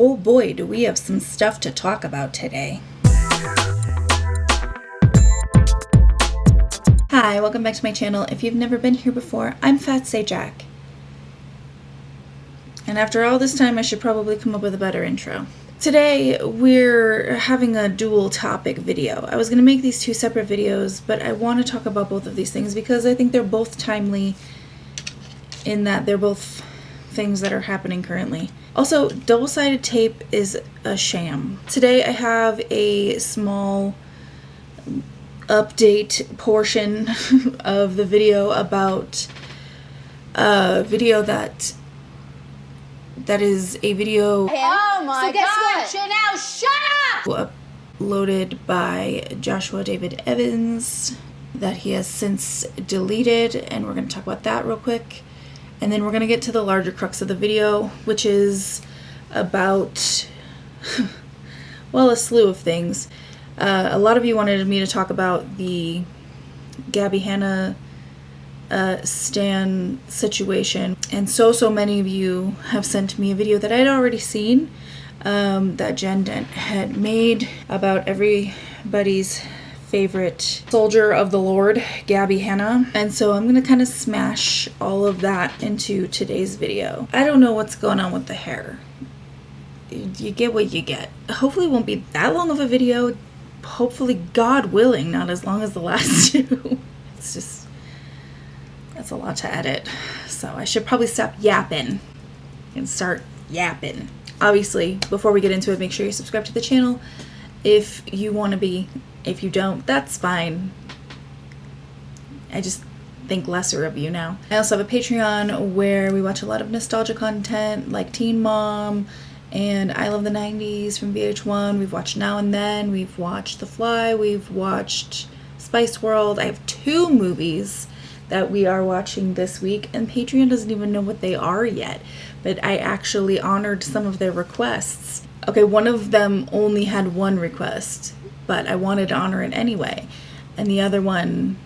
oh boy, do we have some stuff to talk about today. Hi, welcome back to my channel. If you've never been here before, I'm Fat Sajak. And after all this time, I should probably come up with a better intro. Today, we're having a dual topic video. I was going to make these two separate videos, but I want to talk about both of these things because I think they're both timely in that they're both things that are happening currently. Also, double-sided tape is a sham. Today, I have a small update portion of the video about a video that is a video. Oh my God! Chanel, shut up! Uploaded by Joshua David Evans that he has since deleted, and we're going to talk about that real quick. And then we're going to get to the larger crux of the video, which is about, well, a slew of things. A lot of you wanted me to talk about the GABBIE Hanna stan situation, and so many of you have sent me a video that I'd already seen that DENT had made about everybody's favorite soldier of the Lord, GABBIE Hanna, and so I'm gonna kind of smash all of that into today's video. I don't know what's going on with the hair. You get what you get. Hopefully it won't be that long of a video. Hopefully, God willing, not as long as the last two. It's just, that's a lot to edit. So I should probably stop yapping and start yapping. Obviously, before we get into it, make sure you subscribe to the channel if you want to be. If you don't, that's fine. I just think lesser of you now. I also have a Patreon where we watch a lot of nostalgia content like Teen Mom and I Love the 90s from VH1. We've watched Now and Then. We've watched The Fly. We've watched Spice World. I have 2 movies that we are watching this week, and Patreon doesn't even know what they are yet, but I actually honored some of their requests. Okay, one of them only had 1 request, but I wanted to honor it anyway, and the other one,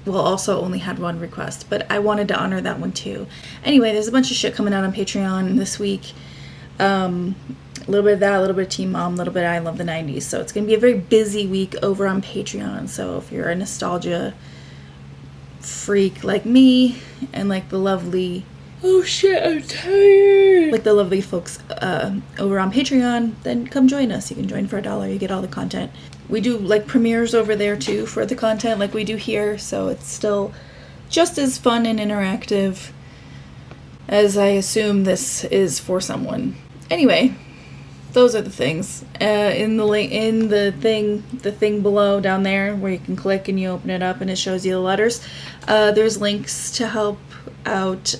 well, also only had 1 request, but I wanted to honor that one too. Anyway, there's a bunch of shit coming out on Patreon this week. A little bit of that, a little bit of Teen Mom, a little bit of I Love the 90s, so it's going to be a very busy week over on Patreon. So if you're a nostalgia freak like me, and like the lovely, oh shit, I'm tired, like the lovely folks over on Patreon, then come join us. You can join for $1. You get all the content. We do like premieres over there too for the content like we do here, so it's still just as fun and interactive as I assume this is for someone. Anyway, those are the things. In the link, in the thing below down there where you can click and you open it up and it shows you the letters, there's links to help out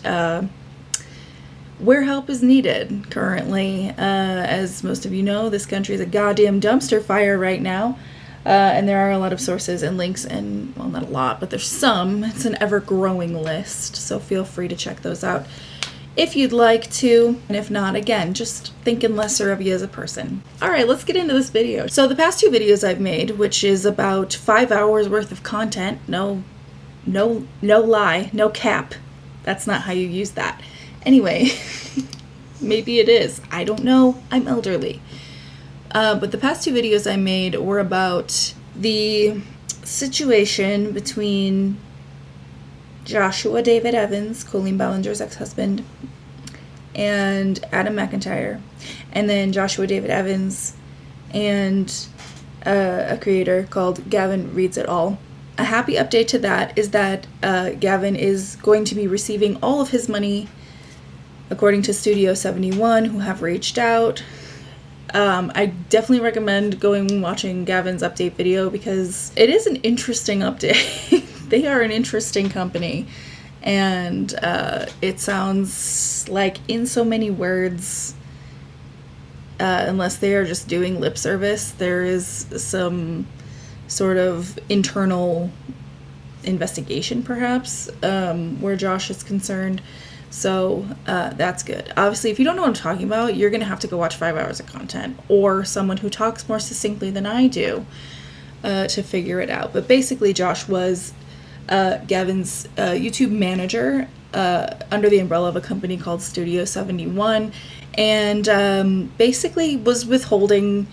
where help is needed currently. As most of you know, this country is a goddamn dumpster fire right now, and there are a lot of sources and links, and well, not a lot, but there's some. It's an ever-growing list, so feel free to check those out if you'd like to, and if not, again, just thinking lesser of you as a person. Alright, let's get into this video. So the past 2 videos I've made, which is about 5 hours worth of content, no lie, no cap. That's not how you use that. Anyway, maybe it is. I don't know. I'm elderly. But the past 2 videos I made were about the situation between Joshua David Evans, Colleen Ballinger's ex-husband, and Adam McIntyre, and then Joshua David Evans and a creator called Gavin Reads It All. A happy update to that is that Gavin is going to be receiving all of his money, according to Studio 71, who have reached out. I definitely recommend going and watching Gavin's update video because it is an interesting update. They are an interesting company, and it sounds like, in so many words, unless they are just doing lip service, there is some sort of internal investigation, perhaps, where Josh is concerned. So that's good. Obviously, if you don't know what I'm talking about, you're going to have to go watch 5 hours of content, or someone who talks more succinctly than I do to figure it out. But basically, Josh was Gavin's YouTube manager under the umbrella of a company called Studio 71, and basically was withholding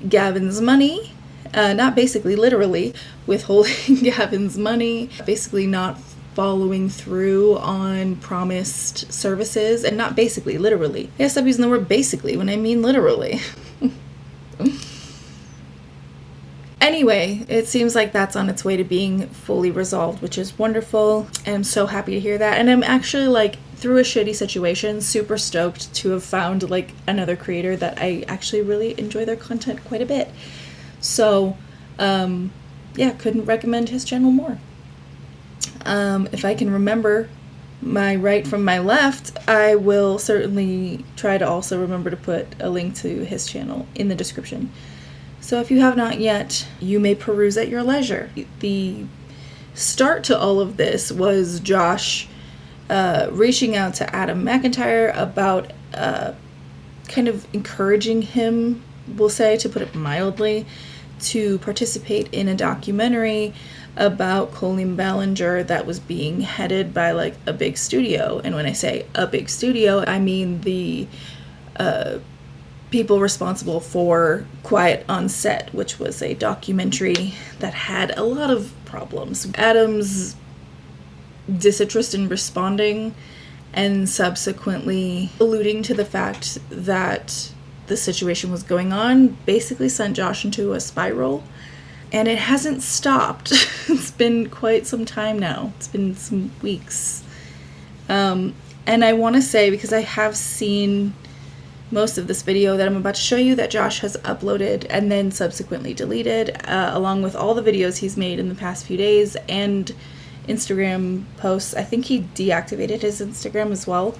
Gavin's money. Not basically, literally withholding Gavin's money, basically not following through on promised services, and not basically, literally. Yes, I'm using the word basically when I mean literally. Anyway, it seems like that's on its way to being fully resolved, which is wonderful. And I'm so happy to hear that. And I'm actually, like, through a shitty situation, super stoked to have found, like, another creator that I actually really enjoy their content quite a bit. So, yeah, couldn't recommend his channel more. If I can remember my right from my left, I will certainly try to also remember to put a link to his channel in the description. So if you have not yet, you may peruse at your leisure. The start to all of this was Josh reaching out to Adam McIntyre about kind of encouraging him, we'll say, to put it mildly, to participate in a documentary about Colleen Ballinger that was being headed by, like, a big studio. And when I say a big studio, I mean the people responsible for Quiet on Set, which was a documentary that had a lot of problems. Adam's disinterest in responding and subsequently alluding to the fact that the situation was going on basically sent Josh into a spiral, and it hasn't stopped. It's been quite some time now. It's been some weeks. And I want to say, because I have seen most of this video that I'm about to show you that Josh has uploaded and then subsequently deleted, along with all the videos he's made in the past few days and Instagram posts. I think he deactivated his Instagram as well,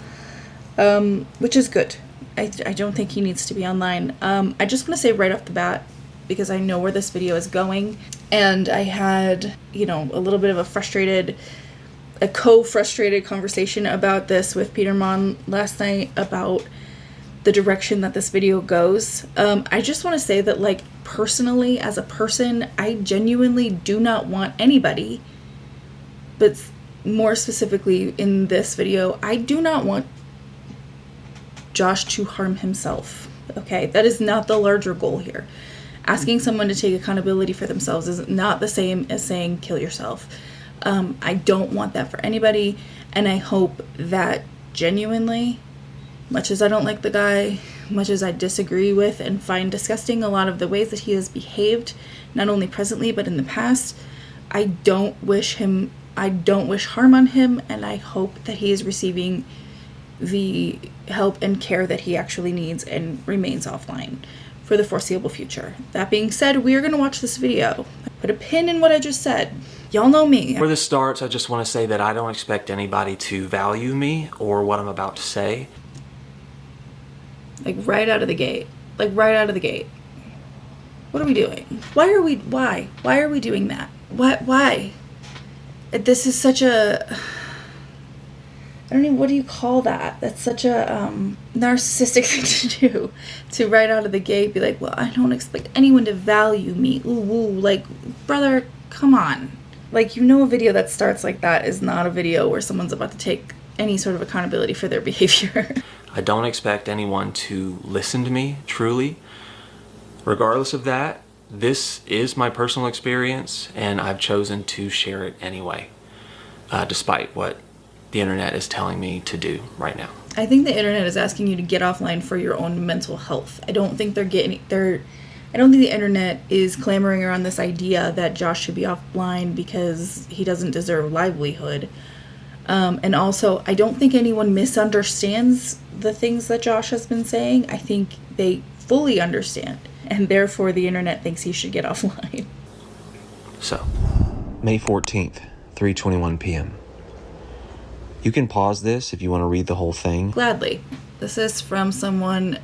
which is good. I don't think he needs to be online. I just want to say right off the bat, because I know where this video is going, and I had, you know, a little bit of a co-frustrated conversation about this with Peter Mon last night about the direction that this video goes. I just want to say that, like, personally, as a person, I genuinely do not want anybody, but more specifically in this video, I do not want Josh to harm himself. Okay, that is not the larger goal here. Asking someone to take accountability for themselves is not the same as saying kill yourself. I don't want that for anybody, and I hope that genuinely, much as I don't like the guy, much as I disagree with and find disgusting a lot of the ways that he has behaved, not only presently but in the past, I don't wish harm on him, and I hope that he is receiving the help and care that he actually needs and remains offline for the foreseeable future. That being said, we are going to watch this video. Put a pin in what I just said. Y'all know me. Before this starts, I just want to say that I don't expect anybody to value me or what I'm about to say. Like, right out of the gate. Like, right out of the gate. What are we doing? Why are we doing that? Why? This is such a, I don't even, what do you call that? That's such a narcissistic thing to do. To right out of the gate be like, well, I don't expect anyone to value me. Ooh, woo. Like, brother, come on. Like, you know, a video that starts like that is not a video where someone's about to take any sort of accountability for their behavior. I don't expect anyone to listen to me, truly. Regardless of that, this is my personal experience, and I've chosen to share it anyway, despite what the internet is telling me to do right now. I think the internet is asking you to get offline for your own mental health. I don't think the internet is clamoring around this idea that Josh should be offline because he doesn't deserve livelihood. And also, I don't think anyone misunderstands the things that Josh has been saying. I think they fully understand, and therefore the internet thinks he should get offline. So, May 14th, 3:21 p.m. You can pause this if you want to read the whole thing. Gladly. This is from someone,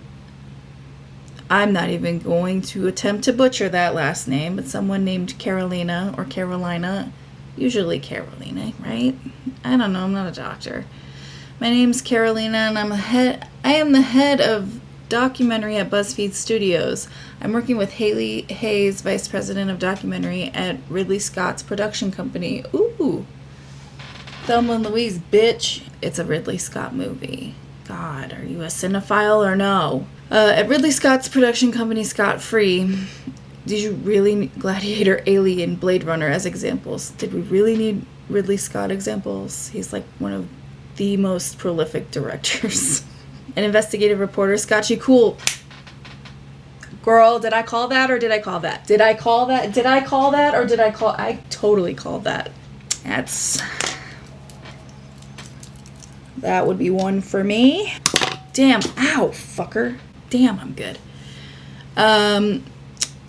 I'm not even going to attempt to butcher that last name, but someone named Carolina or Carolina. Usually Carolina, right? I don't know, I'm not a doctor. My name's Carolina, and I am the head of documentary at BuzzFeed Studios. I'm working with Haley Hayes, Vice President of Documentary at Ridley Scott's production company. Ooh, Thelma and Louise, bitch. It's a Ridley Scott movie. God, are you a cinephile or no? At Ridley Scott's production company, Scott Free, did you really need Gladiator, Alien, Blade Runner as examples? Did we really need Ridley Scott examples? He's like one of the most prolific directors. An investigative reporter, Scotchy Cool. Girl, did I call that or did I call that? Did I call that? Did I call that or did I call? I totally called that. That would be one for me. Damn, ow, fucker. Damn, I'm good. To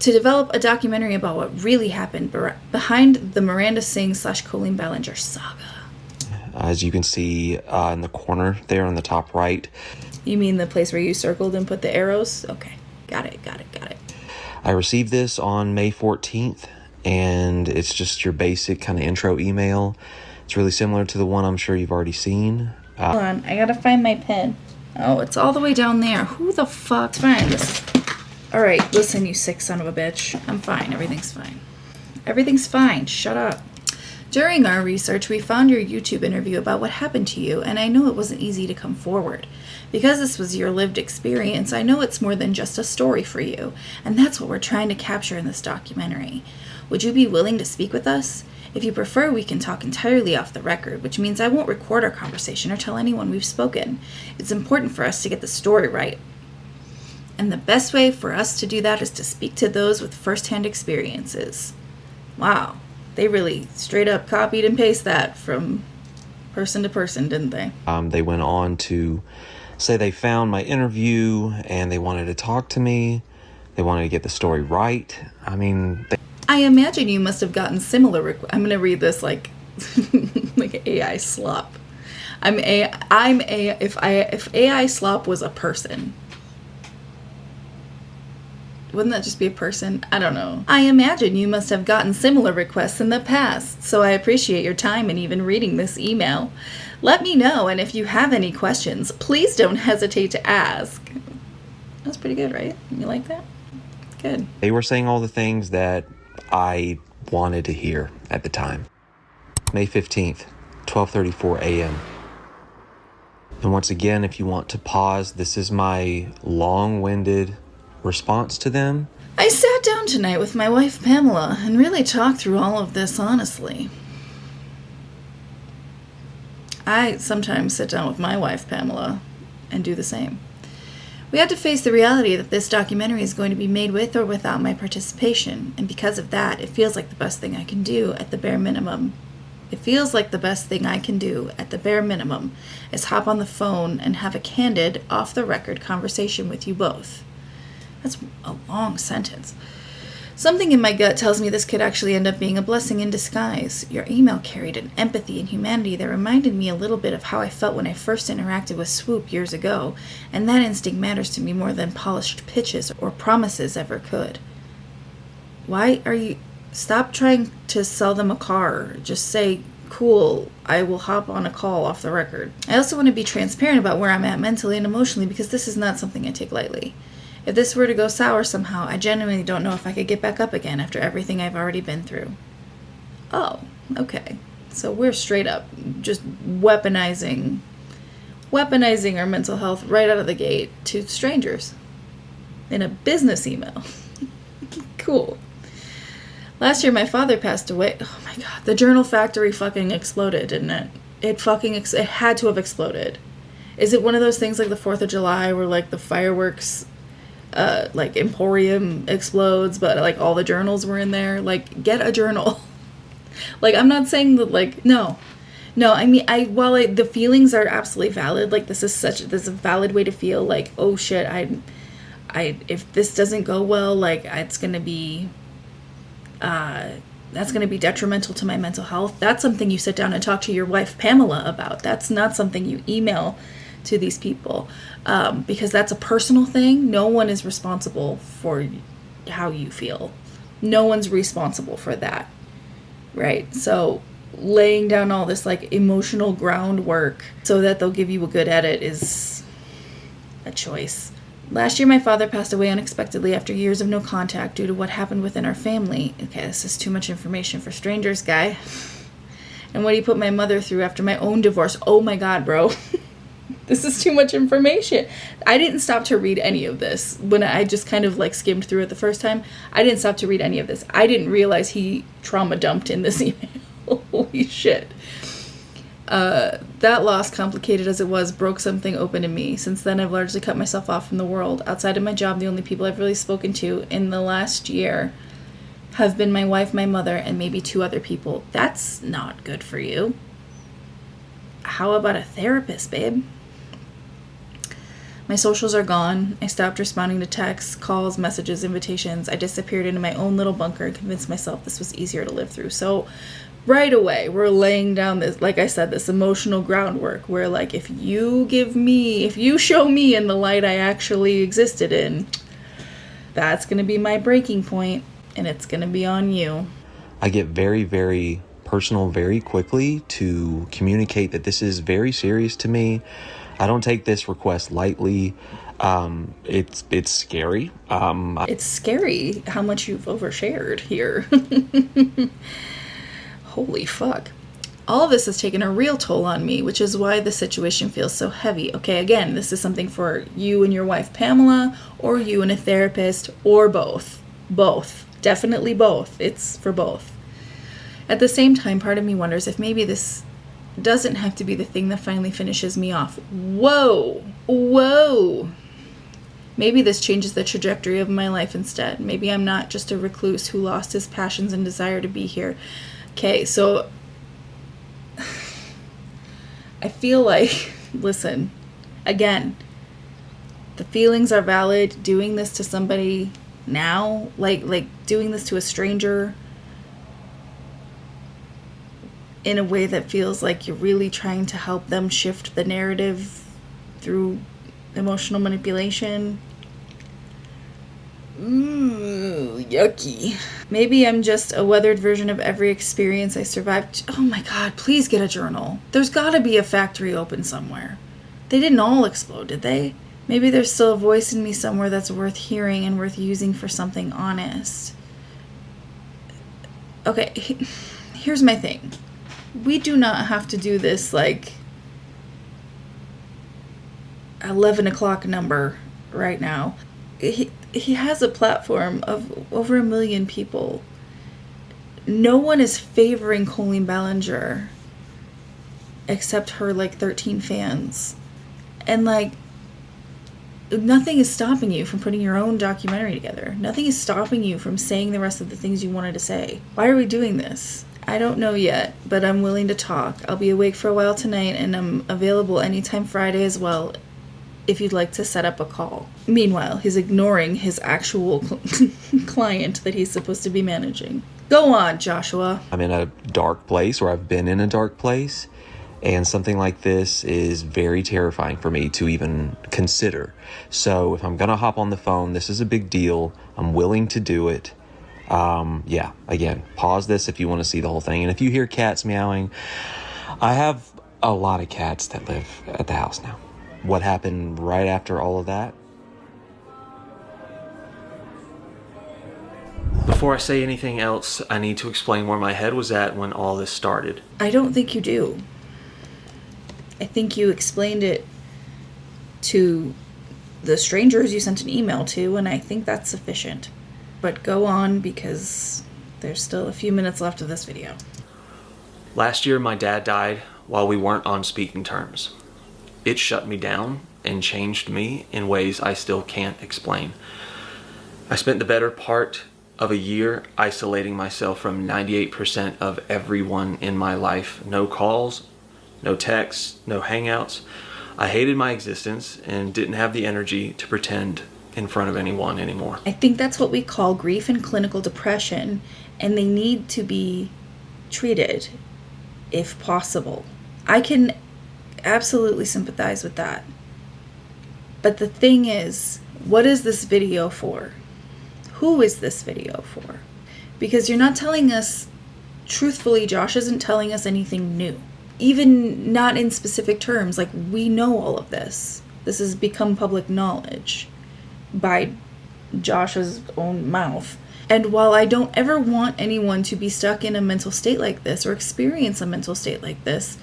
develop a documentary about what really happened behind the Miranda Sings / Colleen Ballinger saga. As you can see in the corner there on the top right. You mean the place where you circled and put the arrows? Okay, got it. I received this on May 14th, and it's just your basic kind of intro email. It's really similar to the one I'm sure you've already seen. Hold on, I gotta find my pen. Oh, it's all the way down there. Who the fuck? Fine, Alright, listen, you sick son of a bitch. I'm fine, everything's fine. Everything's fine, shut up. During our research, we found your YouTube interview about what happened to you, and I know it wasn't easy to come forward. Because this was your lived experience, I know it's more than just a story for you, and that's what we're trying to capture in this documentary. Would you be willing to speak with us? If you prefer, we can talk entirely off the record, which means I won't record our conversation or tell anyone we've spoken. It's important for us to get the story right. And the best way for us to do that is to speak to those with first-hand experiences. Wow. They really straight up copied and pasted that from person to person, didn't they? They went on to say they found my interview and they wanted to talk to me. They wanted to get the story right. I mean... I imagine you must have gotten similar I'm going to read this like like AI slop. If AI slop was a person... Wouldn't that just be a person? I don't know. I imagine you must have gotten similar requests in the past, so I appreciate your time in even reading this email. Let me know, and if you have any questions, please don't hesitate to ask. That's pretty good, right? You like that? Good. They were saying all the things that I wanted to hear at the time. May 15th, 12:34 a.m. And once again, if you want to pause, this is my long-winded response to them. I sat down tonight with my wife Pamela and really talked through all of this honestly. I sometimes sit down with my wife Pamela and do the same. We had to face the reality that this documentary is going to be made with or without my participation, and because of that, it feels like the best thing I can do at the bare minimum. Is hop on the phone and have a candid, off-the-record conversation with you both. That's a long sentence. Something in my gut tells me this could actually end up being a blessing in disguise. Your email carried an empathy and humanity that reminded me a little bit of how I felt when I first interacted with Swoop years ago, and that instinct matters to me more than polished pitches or promises ever could. Why are you... Stop trying to sell them a car. Just say, cool, I will hop on a call off the record. I also want to be transparent about where I'm at mentally and emotionally because this is not something I take lightly. If this were to go sour somehow, I genuinely don't know if I could get back up again after everything I've already been through. Oh, okay. So we're straight up just weaponizing our mental health right out of the gate to strangers in a business email. Cool. Last year my father passed away. Oh my god, the Journal Factory fucking exploded, didn't it? It had to have exploded. Is it one of those things like the 4th of July where like the fireworks like Emporium explodes, but like all the journals were in there? Like, get a journal. Like, I'm not saying that, like, no, I mean, while the feelings are absolutely valid, like, this is a valid way to feel, like, oh shit, if this doesn't go well, like, it's gonna be that's gonna be detrimental to my mental health. That's something you sit down and talk to your wife Pamela about. That's not something you email to these people, because that's a personal thing. No one is responsible for how you feel. No one's responsible for that, right? So laying down all this like emotional groundwork so that they'll give you a good edit is a choice. Last year my father passed away unexpectedly after years of no contact due to what happened within our family. Okay, this is too much information for strangers, guy. And what he put my mother through after my own divorce. Oh my god, bro. This is too much information. I didn't stop to read any of this. When I just kind of like skimmed through it the first time, I didn't stop to read any of this. I didn't realize he trauma dumped in this email. Holy shit. That loss, complicated as it was, broke something open in me. Since then, I've largely cut myself off from the world. Outside of my job, the only people I've really spoken to in the last year have been my wife, my mother, and maybe 2 other people. That's not good for you. How about a therapist, babe? My socials are gone. I stopped responding to texts, calls, messages, invitations. I disappeared into my own little bunker and convinced myself this was easier to live through. So right away, we're laying down this, like I said, this emotional groundwork where, like, if you show me in the light I actually existed in, that's going to be my breaking point, and it's going to be on you. I get very, very personal very quickly to communicate that this is very serious to me. I don't take this request lightly. It's scary. It's scary how much you've overshared here. Holy fuck. All of this has taken a real toll on me, which is why the situation feels so heavy. Okay, again, this is something for you and your wife, Pamela, or you and a therapist, or both. Both. Definitely both. It's for both. At the same time, part of me wonders if maybe this doesn't have to be the thing that finally finishes me off. Whoa! Whoa! Maybe this changes the trajectory of my life instead. Maybe I'm not just a recluse who lost his passions and desire to be here. Okay, so I feel like, listen, again, the feelings are valid. Doing this to somebody now, like doing this to a stranger in a way that feels like you're really trying to help them shift the narrative through emotional manipulation. Yucky. Maybe I'm just a weathered version of every experience I survived. Oh my god, please get a journal. There's gotta be a factory open somewhere. They didn't all explode, did they? Maybe there's still a voice in me somewhere that's worth hearing and worth using for something honest. Okay, here's my thing. We do not have to do this like 11 o'clock number right now. He has a platform of over 1 million people. No one is favoring Colleen Ballinger except her like 13 fans. And like, nothing is stopping you from putting your own documentary together. Nothing is stopping you from saying the rest of the things you wanted to say. Why are we doing this? I don't know yet, but I'm willing to talk. I'll be awake for a while tonight, and I'm available anytime Friday as well, if you'd like to set up a call. Meanwhile, he's ignoring his actual client that he's supposed to be managing. Go on, Joshua. I'm in a dark place, or I've been in a dark place, and something like this is very terrifying for me to even consider. So if I'm gonna hop on the phone, this is a big deal. I'm willing to do it. Yeah, again, pause this if you want to see the whole thing. And if you hear cats meowing, I have a lot of cats that live at the house now. What happened right after all of that? Before I say anything else, I need to explain where my head was at when all this started. I don't think you do. I think you explained it to the strangers you sent an email to, and I think that's sufficient. But go on, because there's still a few minutes left of this video. Last year, my dad died while we weren't on speaking terms. It shut me down and changed me in ways I still can't explain. I spent the better part of a year isolating myself from 98% of everyone in my life. No calls, no texts, no hangouts. I hated my existence and didn't have the energy to pretend in front of anyone anymore. I think that's what we call grief and clinical depression, and they need to be treated if possible. I can absolutely sympathize with that. But the thing is, what is this video for? Who is this video for? Because you're not telling us, truthfully, Josh isn't telling us anything new. Even not in specific terms, like we know all of this. This has become public knowledge by Josh's own mouth. And while I don't ever want anyone to be stuck in a mental state like this or experience a mental state like this,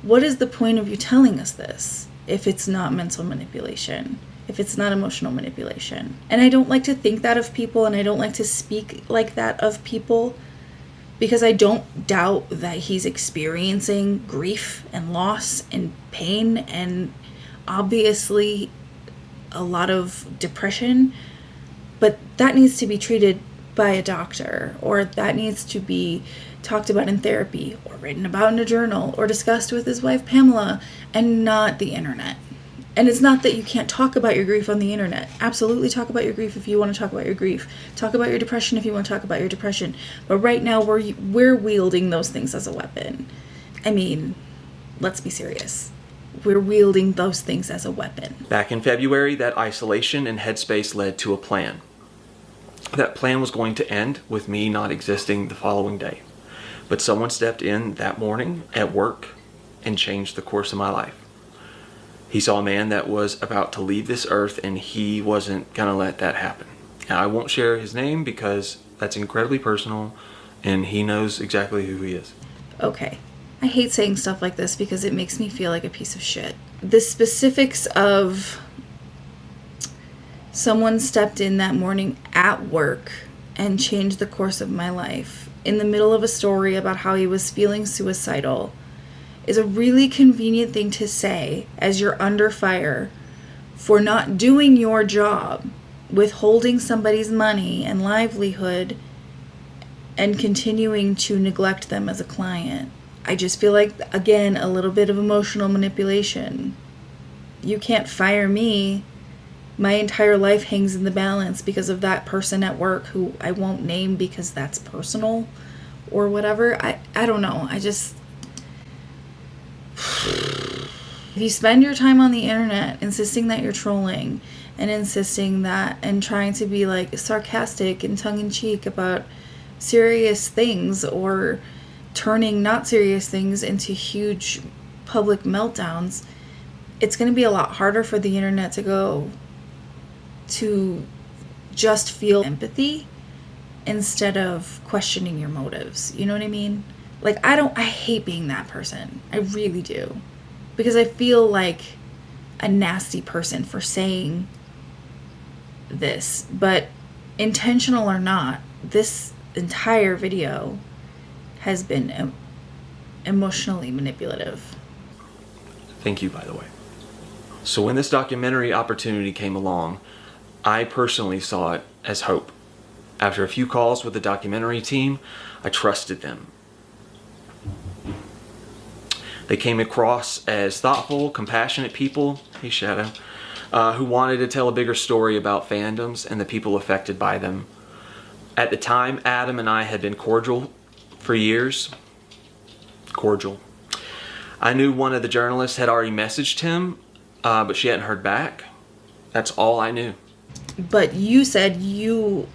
what is the point of you telling us this? if it's not mental manipulation, if it's not emotional manipulation. And I don't like to think that of people, and I don't like to speak like that of people, because I don't doubt that he's experiencing grief and loss and pain and obviously a lot of depression, but that needs to be treated by a doctor, or that needs to be talked about in therapy, or written about in a journal, or discussed with his wife Pamela, and not the internet. And it's not that you can't talk about your grief on the internet. Absolutely talk about your grief if you want to talk about your grief. Talk about your depression if you want to talk about your depression. But right now we're wielding those things as a weapon. I mean, let's be serious. We're wielding those things as a weapon. Back in February, that isolation and headspace led to a plan. That plan was going to end with me not existing the following day. But someone stepped in that morning at work and changed the course of my life. He saw a man that was about to leave this earth, and he wasn't gonna let that happen. Now, I won't share his name because that's incredibly personal, and he knows exactly who he is. Okay. I hate saying stuff like this because it makes me feel like a piece of shit. The specifics of someone stepped in that morning at work and changed the course of my life in the middle of a story about how he was feeling suicidal is a really convenient thing to say as you're under fire for not doing your job, withholding somebody's money and livelihood, and continuing to neglect them as a client. I just feel like, again, a little bit of emotional manipulation. You can't fire me. My entire life hangs in the balance because of that person at work who I won't name because that's personal or whatever. I don't know. If you spend your time on the internet insisting that you're trolling and insisting that and trying to be like sarcastic and tongue-in-cheek about serious things, or turning not serious things into huge public meltdowns, it's going to be a lot harder for the internet to just feel empathy instead of questioning your motives. You know what I mean? Like, I hate being that person. I really do. Because I feel like a nasty person for saying this. But intentional or not, this entire video has been emotionally manipulative. Thank you, by the way. So when this documentary opportunity came along, I personally saw it as hope. After a few calls with the documentary team, I trusted them. They came across as thoughtful, compassionate people, hey Shadow, who wanted to tell a bigger story about fandoms and the people affected by them. At the time, Adam and I had been cordial for years. Cordial. I knew one of the journalists had already messaged him, but she hadn't heard back. That's all I knew. But you said you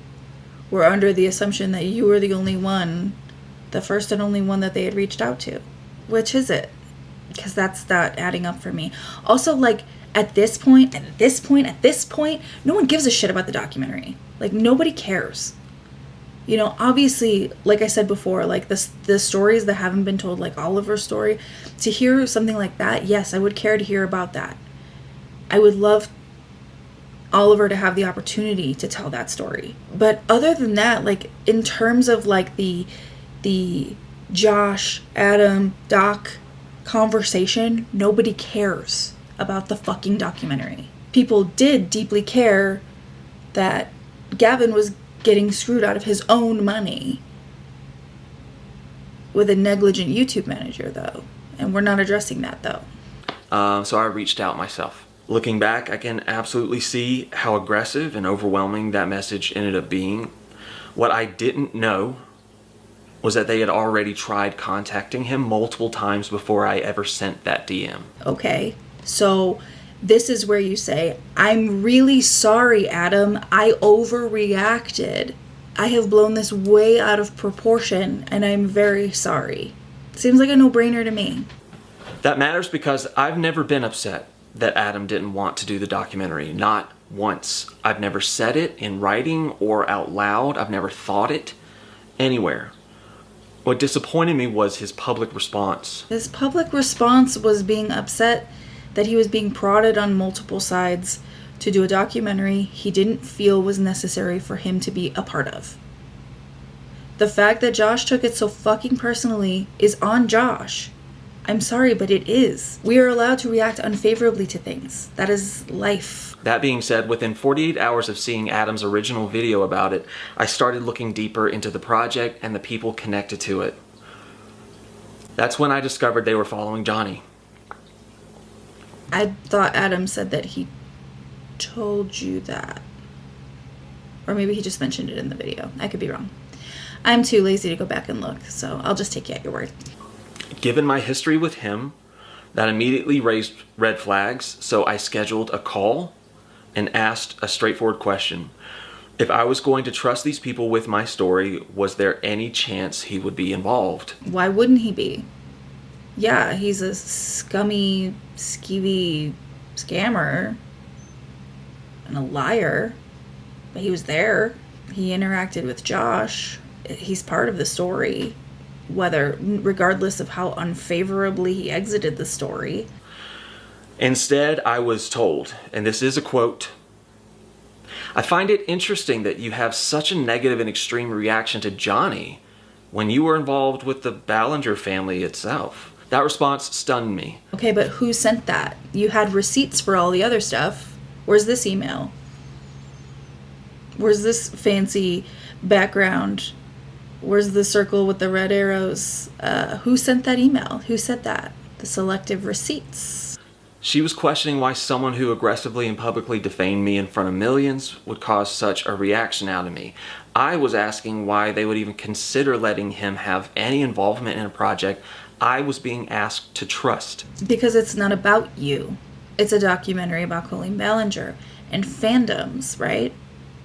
were under the assumption that you were the only one, the first and only one that they had reached out to. Which is it? Because that's not adding up for me. Also, like, at this point, no one gives a shit about the documentary. Like, nobody cares. You know, obviously, like I said before, like, the stories that haven't been told, like Oliver's story, to hear something like that, yes, I would care to hear about that. I would love Oliver to have the opportunity to tell that story. But other than that, like, in terms of, like, the Josh, Adam, Doc conversation, nobody cares about the fucking documentary. People did deeply care that Gavin was getting screwed out of his own money with a negligent YouTube manager, though. And we're not addressing that, though. So I reached out myself. Looking back, I can absolutely see how aggressive and overwhelming that message ended up being. What I didn't know was that they had already tried contacting him multiple times before I ever sent that DM. Okay, so this is where you say, I'm really sorry, Adam. I overreacted. I have blown this way out of proportion, and I'm very sorry. Seems like a no-brainer to me. That matters because I've never been upset that Adam didn't want to do the documentary. Not once. I've never said it in writing or out loud. I've never thought it anywhere. What disappointed me was his public response. His public response was being upset that he was being prodded on multiple sides to do a documentary he didn't feel was necessary for him to be a part of. The fact that Josh took it so fucking personally is on Josh. I'm sorry, but it is. We are allowed to react unfavorably to things. That is life. That being said, within 48 hours of seeing Adam's original video about it, I started looking deeper into the project and the people connected to it. That's when I discovered they were following Johnny. I thought Adam said that he told you that. Or maybe he just mentioned it in the video. I could be wrong. I'm too lazy to go back and look, so I'll just take you at your word. Given my history with him, that immediately raised red flags, so I scheduled a call and asked a straightforward question. If I was going to trust these people with my story, was there any chance he would be involved? Why wouldn't he be? Yeah, he's a scummy, skeevy scammer and a liar, but he was there. He interacted with Josh. He's part of the story, regardless of how unfavorably he exited the story. Instead, I was told, and this is a quote, "I find it interesting that you have such a negative and extreme reaction to Johnny when you were involved with the Ballinger family itself." That response stunned me. Okay, but who sent that? You had receipts for all the other stuff. Where's this email? Where's this fancy background? Where's the circle with the red arrows? Who sent that email? Who said that? The selective receipts. She was questioning why someone who aggressively and publicly defamed me in front of millions would cause such a reaction out of me. I was asking why they would even consider letting him have any involvement in a project I was being asked to trust. Because it's not about you. It's a documentary about Colleen Ballinger and fandoms, right?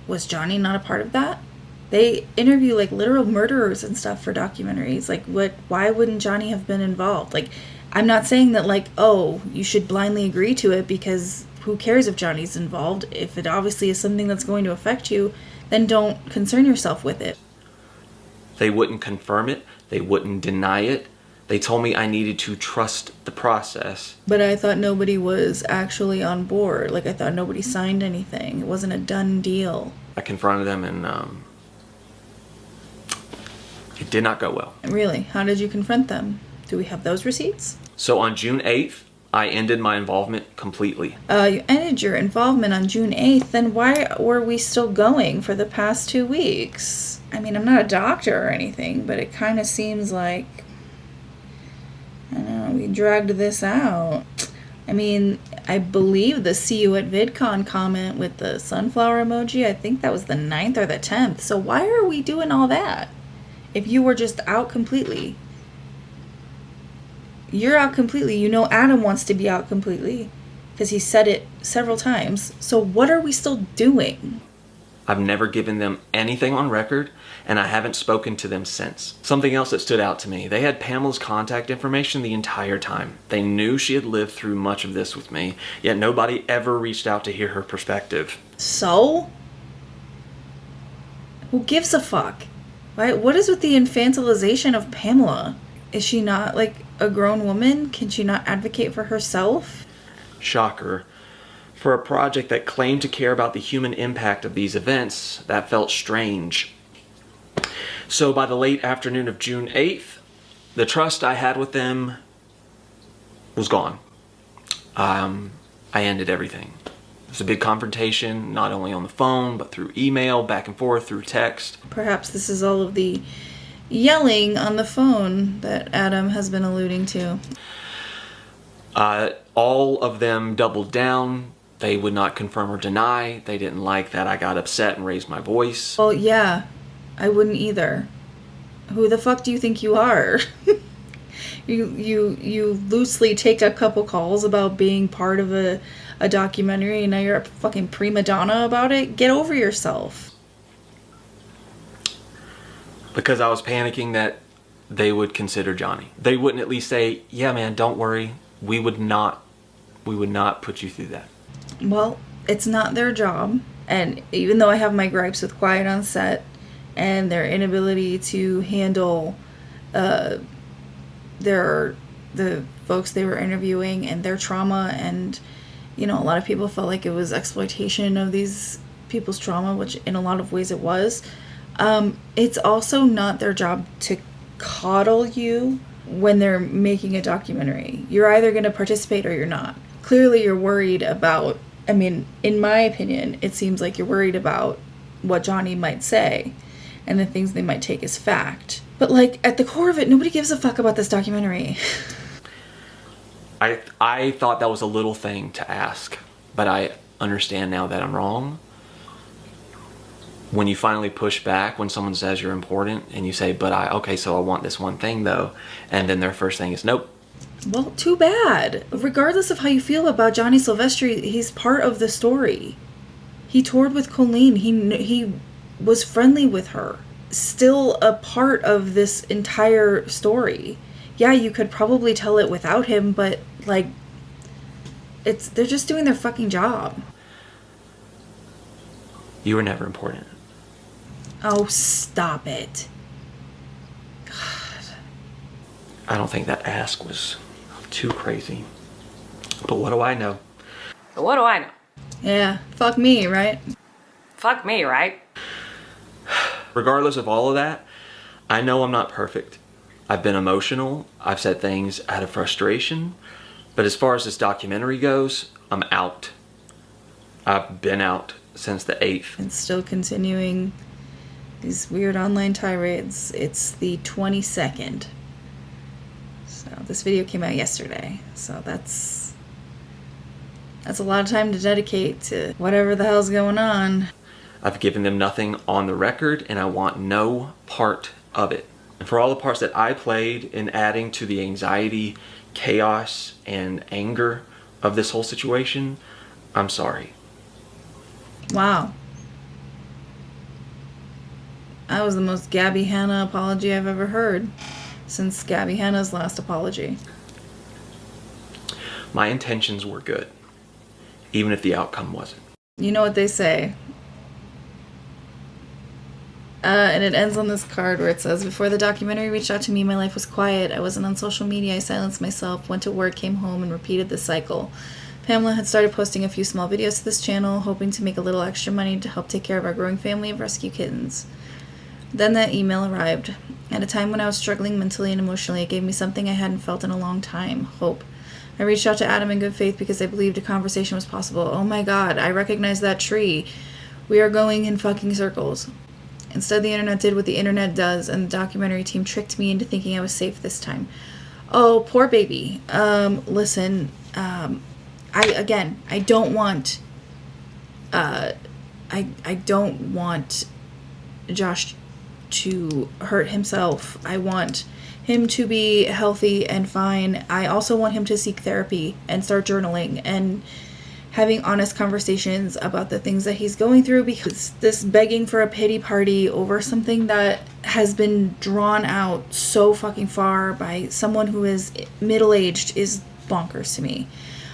Was Johnny not a part of that? They interview like literal murderers and stuff for documentaries. Like, why wouldn't Johnny have been involved? Like, I'm not saying that like, oh, you should blindly agree to it, because who cares if Johnny's involved? If it obviously is something that's going to affect you, then don't concern yourself with it. They wouldn't confirm it. They wouldn't deny it. They told me I needed to trust the process. But I thought nobody was actually on board. Like, I thought nobody signed anything. It wasn't a done deal. I confronted them and it did not go well. Really? How did you confront them? Do we have those receipts? So on June 8th, I ended my involvement completely. You ended your involvement on June 8th, then why were we still going for the past 2 weeks? I mean, I'm not a doctor or anything, but it kind of seems like, I don't know, we dragged this out. I mean, I believe the "see you at VidCon" comment with the sunflower emoji, I think that was the 9th or the 10th. So why are we doing all that? If you were just out completely. You're out completely. You know Adam wants to be out completely because he said it several times. So what are we still doing? I've never given them anything on record, and I haven't spoken to them since. Something else that stood out to me, they had Pamela's contact information the entire time. They knew she had lived through much of this with me, yet nobody ever reached out to hear her perspective. So? Who gives a fuck? Right? What is with the infantilization of Pamela? Is she not like a grown woman? Can she not advocate for herself? Shocker. For a project that claimed to care about the human impact of these events, that felt strange. So by the late afternoon of June 8th, the trust I had with them was gone. I ended everything. It was a big confrontation, not only on the phone, but through email, back and forth, through text. Perhaps this is all of the yelling on the phone that Adam has been alluding to. All of them doubled down. They would not confirm or deny. They didn't like that I got upset and raised my voice. Well, yeah, I wouldn't either. Who the fuck do you think you are? You loosely take a couple calls about being part of a documentary, and now you're a fucking prima donna about it? Get over yourself. Because I was panicking that they would consider Johnny. They wouldn't at least say, yeah man, don't worry. We would not put you through that. Well, it's not their job. And even though I have my gripes with Quiet on Set and their inability to handle their the folks they were interviewing and their trauma, and you know, a lot of people felt like it was exploitation of these people's trauma, which in a lot of ways it was. It's also not their job to coddle you when they're making a documentary. You're either going to participate or you're not. Clearly you're worried about, I mean, in my opinion, it seems like you're worried about what Johnny might say and the things they might take as fact. But like, at the core of it, nobody gives a fuck about this documentary. I thought that was a little thing to ask, but I understand now that I'm wrong. When you finally push back, when someone says you're important and you say, okay, so I want this one thing though, and then their first thing is, nope. Well, too bad. Regardless of how you feel about Johnny Silvestri, he's part of the story. He toured with Colleen. He was friendly with her. Still a part of this entire story. Yeah, you could probably tell it without him, but like, they're just doing their fucking job. You were never important. Oh, stop it. God. I don't think that ask was too crazy. But what do I know? But what do I know? Yeah, fuck me, right? Fuck me, right? Regardless of all of that, I know I'm not perfect. I've been emotional. I've said things out of frustration. But as far as this documentary goes, I'm out. I've been out since the 8th. And still continuing these weird online tirades. It's the 22nd. So this video came out yesterday. So that's a lot of time to dedicate to whatever the hell's going on. I've given them nothing on the record, and I want no part of it. And for all the parts that I played in adding to the anxiety, chaos, and anger of this whole situation, I'm sorry. Wow. That was the most GABBIE Hanna apology I've ever heard since GABBIE Hanna's last apology. My intentions were good, even if the outcome wasn't. You know what they say. And it ends on this card where it says, before the documentary reached out to me, my life was quiet. I wasn't on social media. I silenced myself, went to work, came home, and repeated the cycle. Pamela had started posting a few small videos to this channel, hoping to make a little extra money to help take care of our growing family of rescue kittens. Then that email arrived. At a time when I was struggling mentally and emotionally, it gave me something I hadn't felt in a long time, hope. I reached out to Adam in good faith because I believed a conversation was possible. Oh my god, I recognize that tree. We are going in fucking circles. Instead, the internet did what the internet does, and the documentary team tricked me into thinking I was safe this time. Oh, poor baby. Listen, I don't want, I don't want Josh to hurt himself. I want him to be healthy and fine. I also want him to seek therapy and start journaling and having honest conversations about the things that he's going through, because this begging for a pity party over something that has been drawn out so fucking far by someone who is middle-aged is bonkers to me.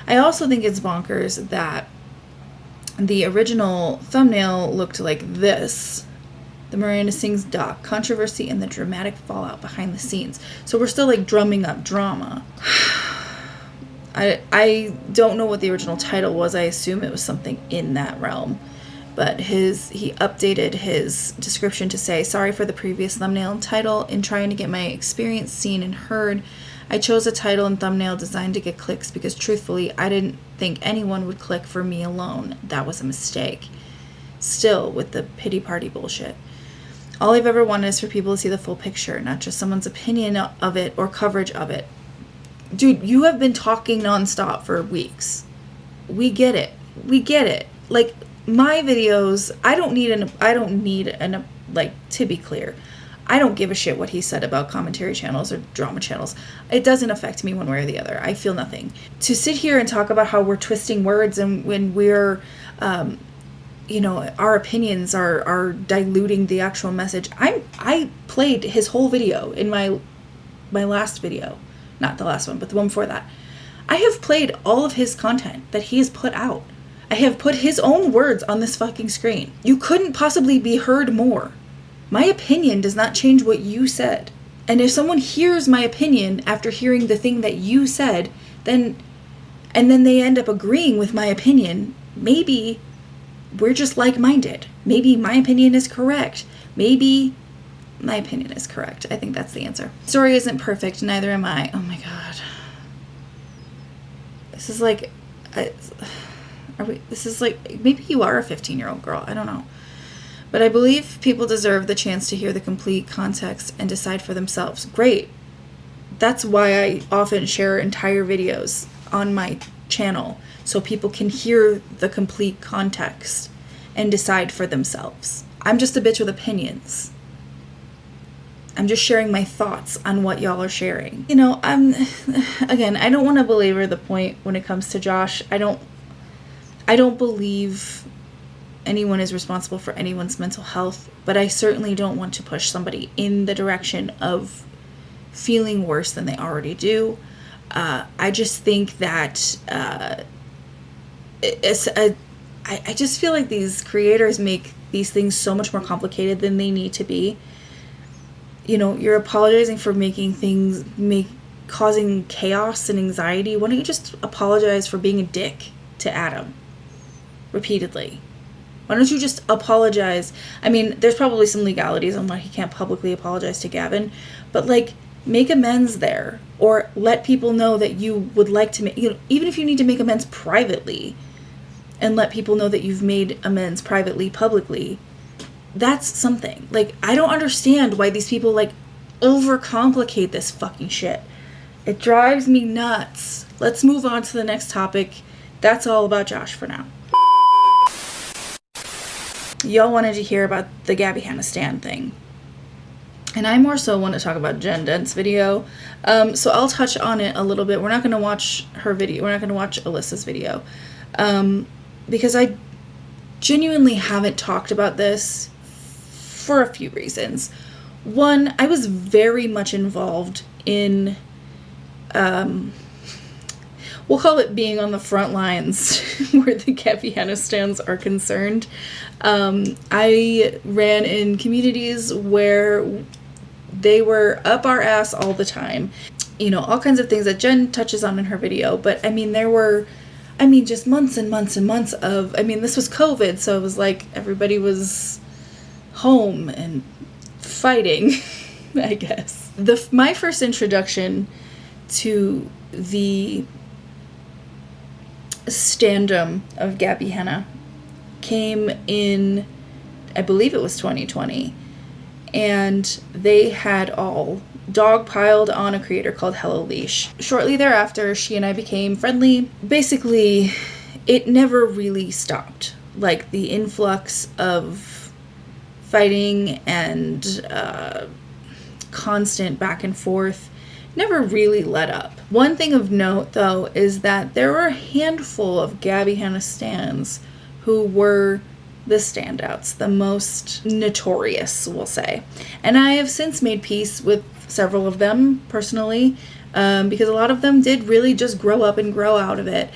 I also think it's bonkers that the original thumbnail looked like this. The Miranda Sings doc, controversy and the dramatic fallout behind the scenes. So we're still like drumming up drama. I don't know what the original title was. I assume it was something in that realm. But he updated his description to say, sorry for the previous thumbnail and title. In trying to get my experience seen and heard, I chose a title and thumbnail designed to get clicks because truthfully, I didn't think anyone would click for me alone. That was a mistake. Still, with the pity party bullshit. All I've ever wanted is for people to see the full picture, not just someone's opinion of it or coverage of it. Dude, you have been talking nonstop for weeks. We get it. We get it. Like, my videos, to be clear, I don't give a shit what he said about commentary channels or drama channels. It doesn't affect me one way or the other. I feel nothing. To sit here and talk about how we're twisting words and when we're, our opinions are diluting the actual message. I played his whole video in my last video. Not the last one, but the one before that. I have played all of his content that he has put out. I have put his own words on this fucking screen. You couldn't possibly be heard more. My opinion does not change what you said. And if someone hears my opinion after hearing the thing that you said, then they end up agreeing with my opinion, maybe we're just like-minded. Maybe my opinion is correct. Maybe my opinion is correct. I think that's the answer. Story isn't perfect, neither am I. Oh my god. This is like, this is like, maybe you are a 15-year-old girl. I don't know. But I believe people deserve the chance to hear the complete context and decide for themselves. Great. That's why I often share entire videos on my channel, so people can hear the complete context and decide for themselves. I'm just a bitch with opinions. I'm just sharing my thoughts on what y'all are sharing. You know, again, I don't want to belabor the point when it comes to Josh. I don't believe anyone is responsible for anyone's mental health, but I certainly don't want to push somebody in the direction of feeling worse than they already do. I just think that I just feel like these creators make these things so much more complicated than they need to be. You know, you're apologizing for causing chaos and anxiety. Why don't you just apologize for being a dick to Adam repeatedly? Why don't you just apologize? I mean, there's probably some legalities on why he can't publicly apologize to Gavin, but like, make amends there, or let people know that you would like to make, you know, even if you need to make amends privately and let people know that you've made amends privately, publicly, that's something. Like, I don't understand why these people like overcomplicate this fucking shit. It drives me nuts. Let's move on to the next topic. That's all about Josh for now. Y'all wanted to hear about the GABBIE Hanna Stan thing. And I more so want to talk about Jen Dent's video. So I'll touch on it a little bit. We're not going to watch her video. We're not going to watch ALYSSA's video. Because I genuinely haven't talked about this for a few reasons. One, I was very much involved in, we'll call it being on the front lines where the GABBIE Hanna stans are concerned. I ran in communities where they were up our ass all the time. You know, all kinds of things that Jen touches on in her video. But, I mean, there were, just months and months and months of, this was COVID, so it was like everybody was home and fighting, I guess. My first introduction to the standum of GABBIE Hanna came in, I believe it was 2020, and they had all dogpiled on a creator called Hello-Leash. Shortly thereafter, she and I became friendly. Basically, it never really stopped. Like, the influx of fighting and constant back and forth never really let up. One thing of note, though, is that there were a handful of GABBIE Hanna stans who were the standouts, the most notorious, we'll say. And I have since made peace with several of them personally, because a lot of them did really just grow up and grow out of it.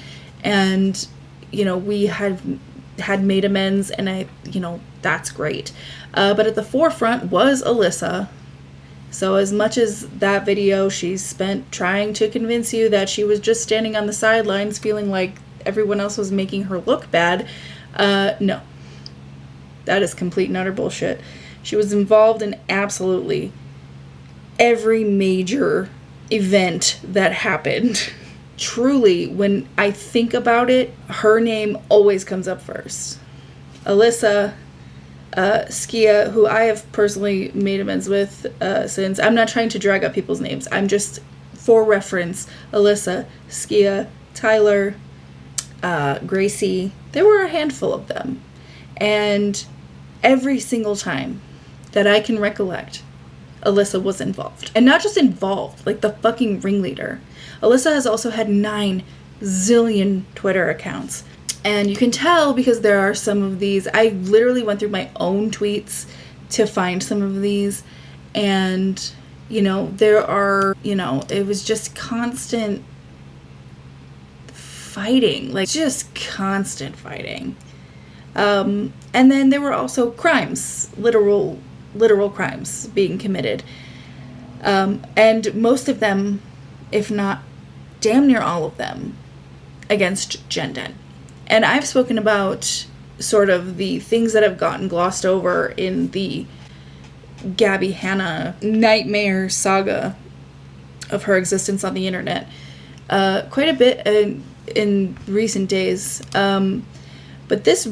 And, you know, we had made amends, and that's great. But at the forefront was ALYSSA. So as much as that video she spent trying to convince you that she was just standing on the sidelines feeling like everyone else was making her look bad, no. That is complete and utter bullshit. She was involved in absolutely every major event that happened. Truly, when I think about it, her name always comes up first. ALYSSA, Skia, who I have personally made amends with since. I'm not trying to drag up people's names. I'm just, for reference, ALYSSA, Skia, Tyler, Gracie. There were a handful of them. And every single time that I can recollect, ALYSSA was involved. And not just involved, like the fucking ringleader. ALYSSA has also had 9 zillion Twitter accounts. And you can tell because there are some of these. I literally went through my own tweets to find some of these. And, there are, it was just constant fighting. Like, just constant fighting. And then there were also crimes, literal crimes being committed. And most of them, if not damn near all of them, against GENDENT. And I've spoken about sort of the things that have gotten glossed over in the GABBIE Hanna nightmare saga of her existence on the internet quite a bit in recent days. But this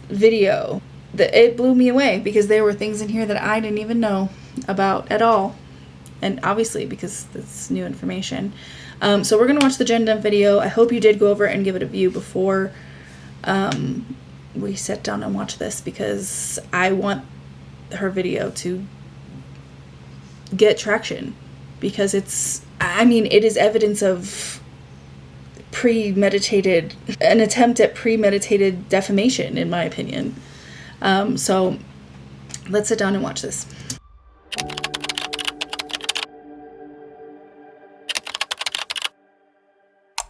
video, it blew me away because there were things in here that I didn't even know about at all. And obviously because it's new information. So we're going to watch the GENDENT video. I hope you did go over and give it a view before we sit down and watch this, because I want her video to get traction, because it is evidence of an attempt at premeditated defamation, in my opinion. So let's sit down and watch this.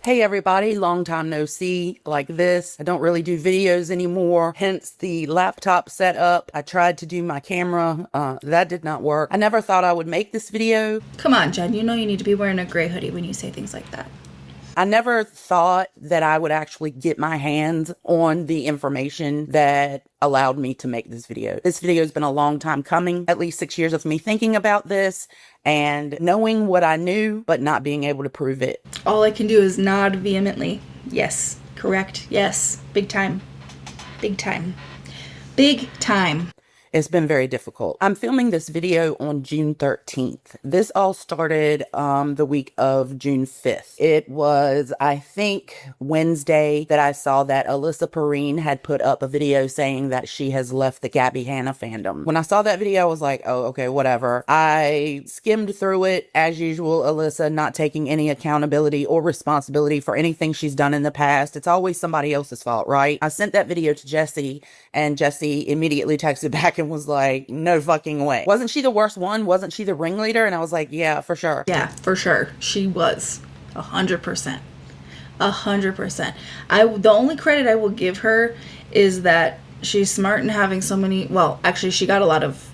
Hey everybody, long time no see like this. I don't really do videos anymore, hence the laptop setup. I tried to do my camera, that did not work. I never thought I would make this video. Come on, Jen, you know you need to be wearing a gray hoodie when you say things like that. I never thought that I would actually get my hands on the information that allowed me to make this video. This video has been a long time coming, at least 6 years of me thinking about this and knowing what I knew, but not being able to prove it. All I can do is nod vehemently. Yes, correct. Yes, big time. Big time. Big time. It's been very difficult. I'm filming this video on June 13th. This all started the week of June 5th. It was, I think, Wednesday that I saw that ALYSSA Perrine had put up a video saying that she has left the GABBIE Hanna fandom. When I saw that video, I was like, oh, okay, whatever. I skimmed through it, as usual, ALYSSA not taking any accountability or responsibility for anything she's done in the past. It's always somebody else's fault, right? I sent that video to Jessie, and Jessie immediately texted back and was like, no fucking way. Wasn't she the worst one? Wasn't she the ringleader? And I was like, yeah, for sure. Yeah, for sure. She was 100%. 100%. The only credit I will give her is that she's smart in having so many, well, actually she got a lot of,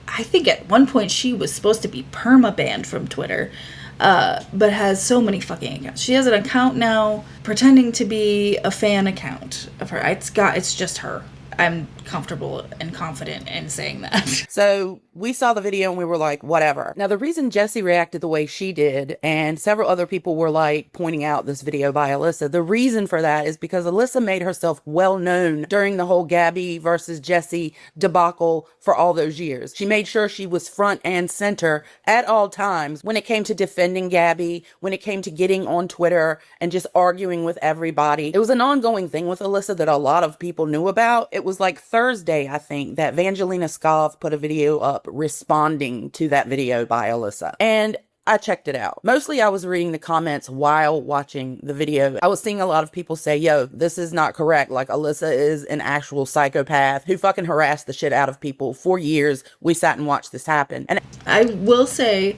I think at one point she was supposed to be perma-banned from Twitter, but has so many fucking accounts. She has an account now pretending to be a fan account of her. It's just her. I'm comfortable and confident in saying that. So we saw the video and we were like, whatever. Now, the reason Jessie reacted the way she did, and several other people were like pointing out this video by ALYSSA, the reason for that is because ALYSSA made herself well known during the whole GABBIE versus Jessie debacle for all those years. She made sure she was front and center at all times when it came to defending GABBIE, when it came to getting on Twitter and just arguing with everybody. It was an ongoing thing with ALYSSA that a lot of people knew about. It was like Thursday, I think, that Vangelina Skov put a video up responding to that video by ALYSSA. And I checked it out. Mostly I was reading the comments while watching the video. I was seeing a lot of people say, yo, this is not correct. Like, ALYSSA is an actual psychopath who fucking harassed the shit out of people for years. We sat and watched this happen. And I will say,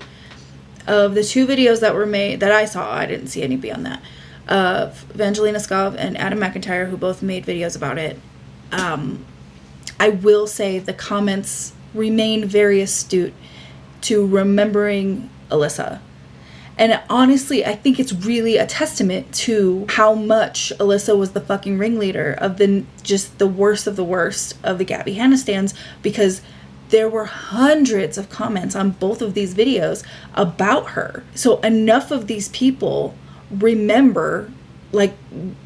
of the two videos that were made, that I saw, I didn't see any beyond that, of Vangelina Skov and Adam McIntyre, who both made videos about it, I will say the comments remain very astute to remembering ALYSSA. And honestly, I think it's really a testament to how much ALYSSA was the fucking ringleader of just the worst of the GABBIE Hanna stans, because there were hundreds of comments on both of these videos about her. So enough of these people remember like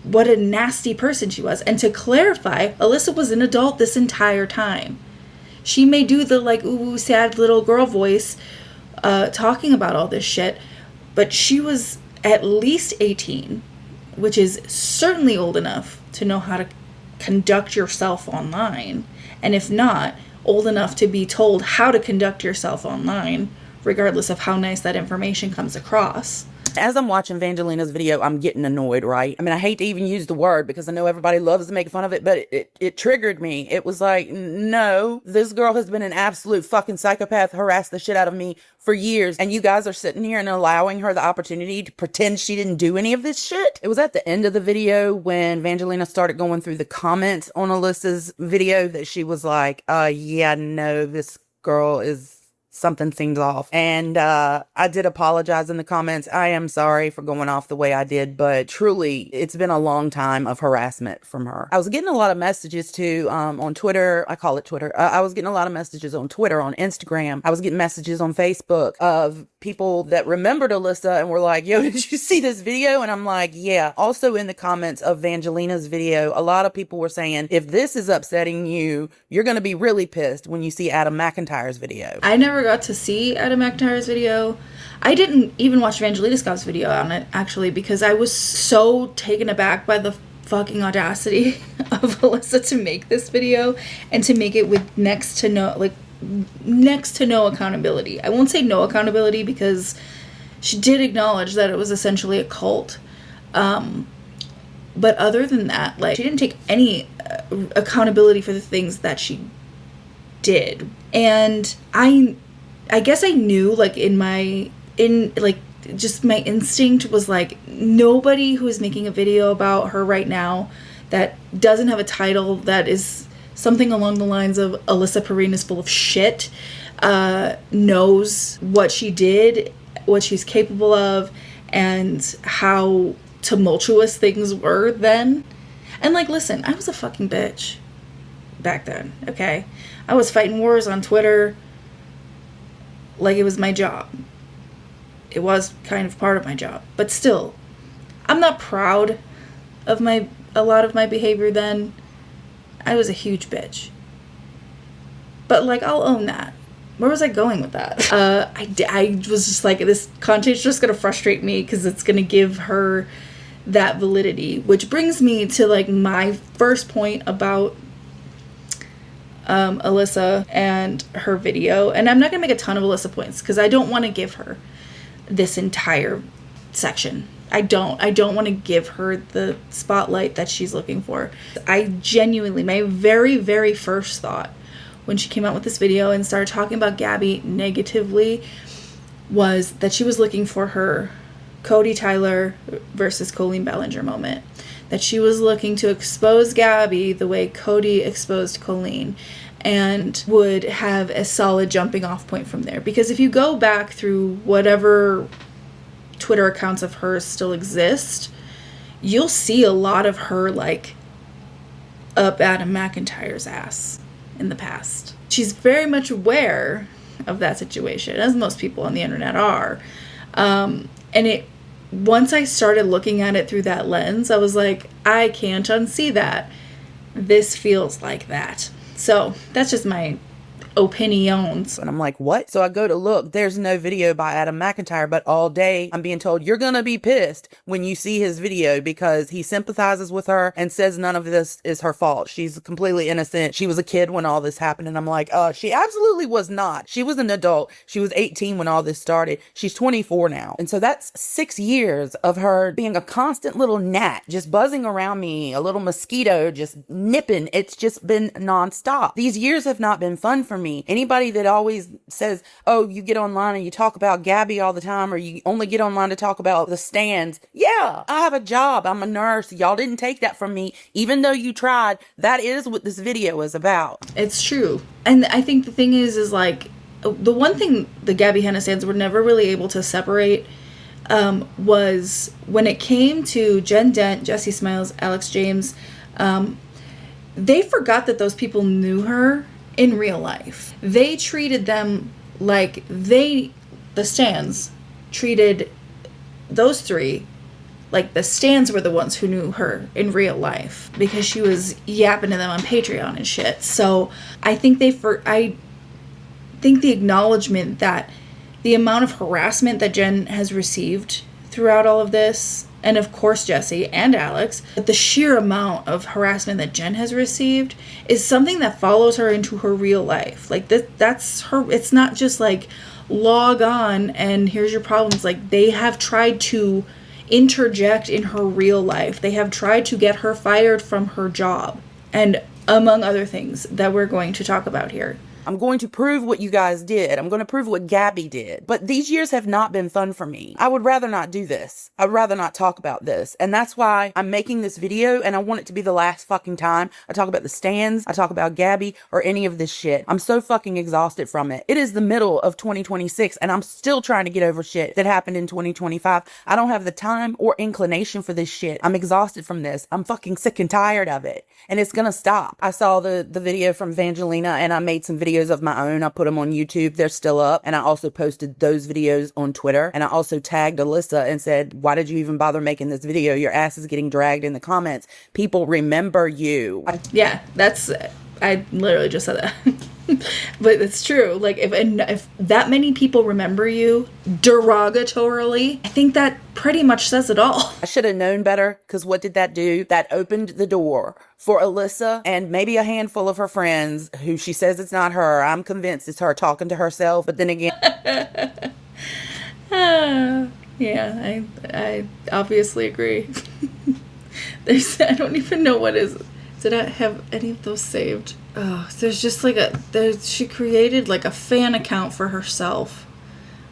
what a nasty person she was. And to clarify, ALYSSA was an adult this entire time. She may do the like ooh sad little girl voice talking about all this shit, but she was at least 18, which is certainly old enough to know how to conduct yourself online, and if not, old enough to be told how to conduct yourself online, regardless of how nice that information comes across. as I'm watching Vangelina's video, I'm getting annoyed, right? I mean, I hate to even use the word because I know everybody loves to make fun of it, but it triggered me. It was like, no, this girl has been an absolute fucking psychopath, harassed the shit out of me for years, and you guys are sitting here and allowing her the opportunity to pretend she didn't do any of this shit. It was at the end of the video when Vangelina started going through the comments on ALYSSA's video that she was like, yeah, no, this girl is something seems off. And I did apologize in the comments. I am sorry for going off the way I did, but truly, it's been a long time of harassment from her. I was getting a lot of messages too on Twitter. I call it Twitter. I was getting a lot of messages on Twitter, on Instagram. I was getting messages on Facebook of people that remembered Alyssa and were like, yo, did you see this video? And I'm like, yeah. Also in the comments of Vangelina's video, a lot of people were saying, if this is upsetting you, you're going to be really pissed when you see Adam McIntyre's video. I never got to see Adam McIntyre's video. I didn't even watch Vangelina Scott's video on it, actually, because I was so taken aback by the fucking audacity of Alyssa to make this video and to make it with next to no accountability. I won't say no accountability because she did acknowledge that it was essentially a cult. But other than that, like, she didn't take any accountability for the things that she did. And I guess I knew, like, just my instinct was like, nobody who is making a video about her right now that doesn't have a title that is something along the lines of Alyssa Perrine is full of shit, knows what she did, what she's capable of, and how tumultuous things were then. And, like, listen, I was a fucking bitch back then, okay? I was fighting wars on Twitter like it was my job. It was kind of part of my job. But still, I'm not proud of a lot of my behavior then. I was a huge bitch. But, like, I'll own that. Where was I going with that? I was just like, this content's just going to frustrate me because it's going to give her that validity. Which brings me to, like, my first point about Alyssa and her video. And I'm not going to make a ton of Alyssa points because I don't want to give her this entire section. I don't want to give her the spotlight that she's looking for. I genuinely, my very, very first thought when she came out with this video and started talking about GABBIE negatively was that she was looking for her Cody Tyler versus Colleen Ballinger moment. That she was looking to expose GABBIE the way Cody exposed Colleen and would have a solid jumping off point from there. Because if you go back through whatever Twitter accounts of hers still exist, you'll see a lot of her, like, up Adam McIntyre's ass in the past. She's very much aware of that situation, as most people on the internet are. And once I started looking at it through that lens, I was like, I can't unsee that. This feels like that. So that's just my opinions. And I'm like, what? So I go to look, there's no video by Adam McIntyre, but all day I'm being told you're gonna be pissed when you see his video because he sympathizes with her and says none of this is her fault. She's completely innocent. She was a kid when all this happened. And I'm like, she absolutely was not. She was an adult. She was 18 when all this started. She's 24 now. And so that's 6 years of her being a constant little gnat, just buzzing around me, a little mosquito, just nipping. It's just been nonstop. These years have not been fun for me. Anybody that always says, oh, you get online and you talk about GABBIE all the time, or you only get online to talk about the stands. Yeah, I have a job. I'm a nurse. Y'all didn't take that from me. Even though you tried, that is what this video is about. It's true. And I think the thing is like, the one thing the GABBIE Hanna stands were never really able to separate was when it came to Jen Dent, Jessie Smiles, Alex James, they forgot that those people knew her in real life. They treated them like the stands treated those three like the stands were the ones who knew her in real life because she was yapping to them on Patreon and shit. So I think I think the acknowledgement that the amount of harassment that Jen has received throughout all of this, and of course Jessie and Alex, but the sheer amount of harassment that Jen has received is something that follows her into her real life. Like that's her. It's not just like log on and here's your problems. Like they have tried to interject in her real life. They have tried to get her fired from her job, and among other things that we're going to talk about here. I'm going to prove what you guys did. I'm going to prove what Gabbie did. But these years have not been fun for me. I would rather not do this. I'd rather not talk about this. And that's why I'm making this video, and I want it to be the last fucking time I talk about the stands, I talk about Gabbie, or any of this shit. I'm so fucking exhausted from it. It is the middle of 2026, and I'm still trying to get over shit that happened in 2025. I don't have the time or inclination for this shit. I'm exhausted from this. I'm fucking sick and tired of it. And it's gonna stop. I saw the video from Evangelina, and I made some videos of my own. I put them on YouTube. They're still up. And I also posted those videos on Twitter. And I also tagged Alyssa and said, why did you even bother making this video? Your ass is getting dragged in the comments. People remember you. Yeah, I literally just said that. But it's true. Like, if that many people remember you derogatorily, I think that pretty much says it all. I should have known better, because what did that do? That opened the door for Alyssa and maybe a handful of her friends who she says it's not her. I'm convinced it's her talking to herself. But then again... Yeah, I obviously agree. I don't even know what is... Did I have any of those saved? Oh, there's just like she created like a fan account for herself.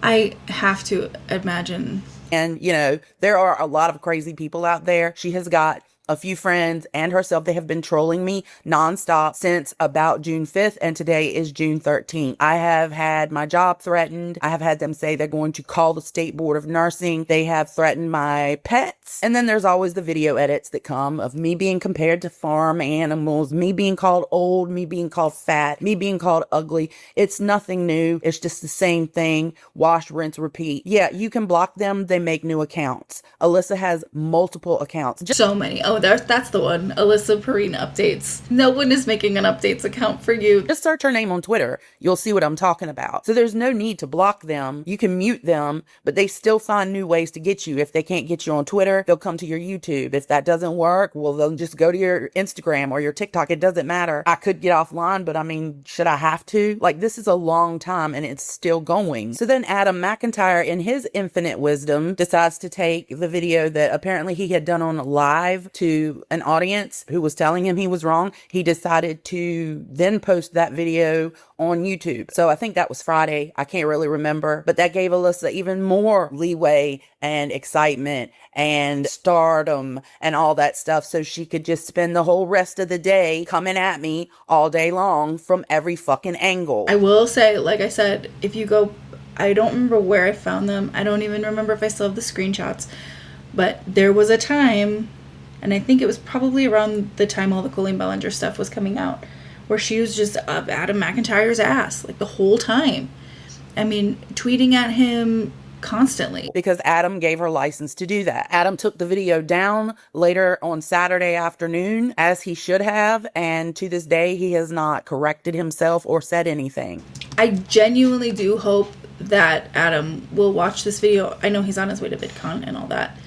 I have to imagine. And, you know, there are a lot of crazy people out there. She has got a few friends and herself. They have been trolling me nonstop since about June 5th, and today is June 13th. I have had my job threatened. I have had them say they're going to call the State Board of Nursing. They have threatened my pets. And then there's always the video edits that come of me being compared to farm animals, me being called old, me being called fat, me being called ugly. It's nothing new. It's just the same thing. Wash, rinse, repeat. Yeah, you can block them. They make new accounts. Alyssa has multiple accounts. So many. Oh, that's the one. Alyssa Perrine updates. No one is making an updates account for you. Just search her name on Twitter. You'll see what I'm talking about. So there's no need to block them. You can mute them, but they still find new ways to get you. If they can't get you on Twitter, they'll come to your YouTube. If that doesn't work, well, they'll just go to your Instagram or your TikTok. It doesn't matter. I could get offline, but I mean, should I have to? Like, this is a long time and it's still going. So then Adam McIntyre, in his infinite wisdom, decides to take the video that apparently he had done on live to an audience who was telling him he was wrong. He decided to then post that video on YouTube. So I think that was Friday. I can't really remember, but that gave Alyssa even more leeway and excitement and stardom and all that stuff. So she could just spend the whole rest of the day coming at me all day long from every fucking angle. I will say, like I said, if you go, I don't remember where I found them. I don't even remember if I still have the screenshots, but there was a time, and I think it was probably around the time all the Colleen Ballinger stuff was coming out, where she was just up Adam McIntyre's ass, like the whole time. I mean, tweeting at him constantly. Because Adam gave her license to do that. Adam took the video down later on Saturday afternoon, as he should have, and to this day, he has not corrected himself or said anything. I genuinely do hope that Adam will watch this video. I know he's on his way to VidCon and all that.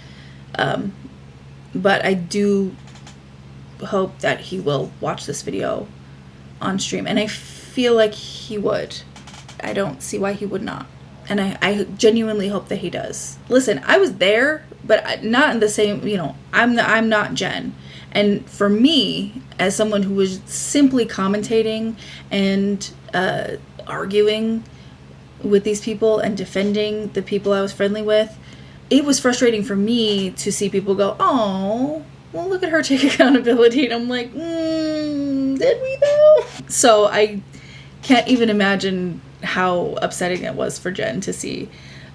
But I do hope that he will watch this video on stream. And I feel like he would. I don't see why he would not. And I genuinely hope that he does. Listen, I was there, but not in the same, you know, I'm not Jen. And for me, as someone who was simply commentating and arguing with these people and defending the people I was friendly with, it was frustrating for me to see people go, oh, well, look at her take accountability. And I'm like, did we though? So I can't even imagine how upsetting it was for Jen to see.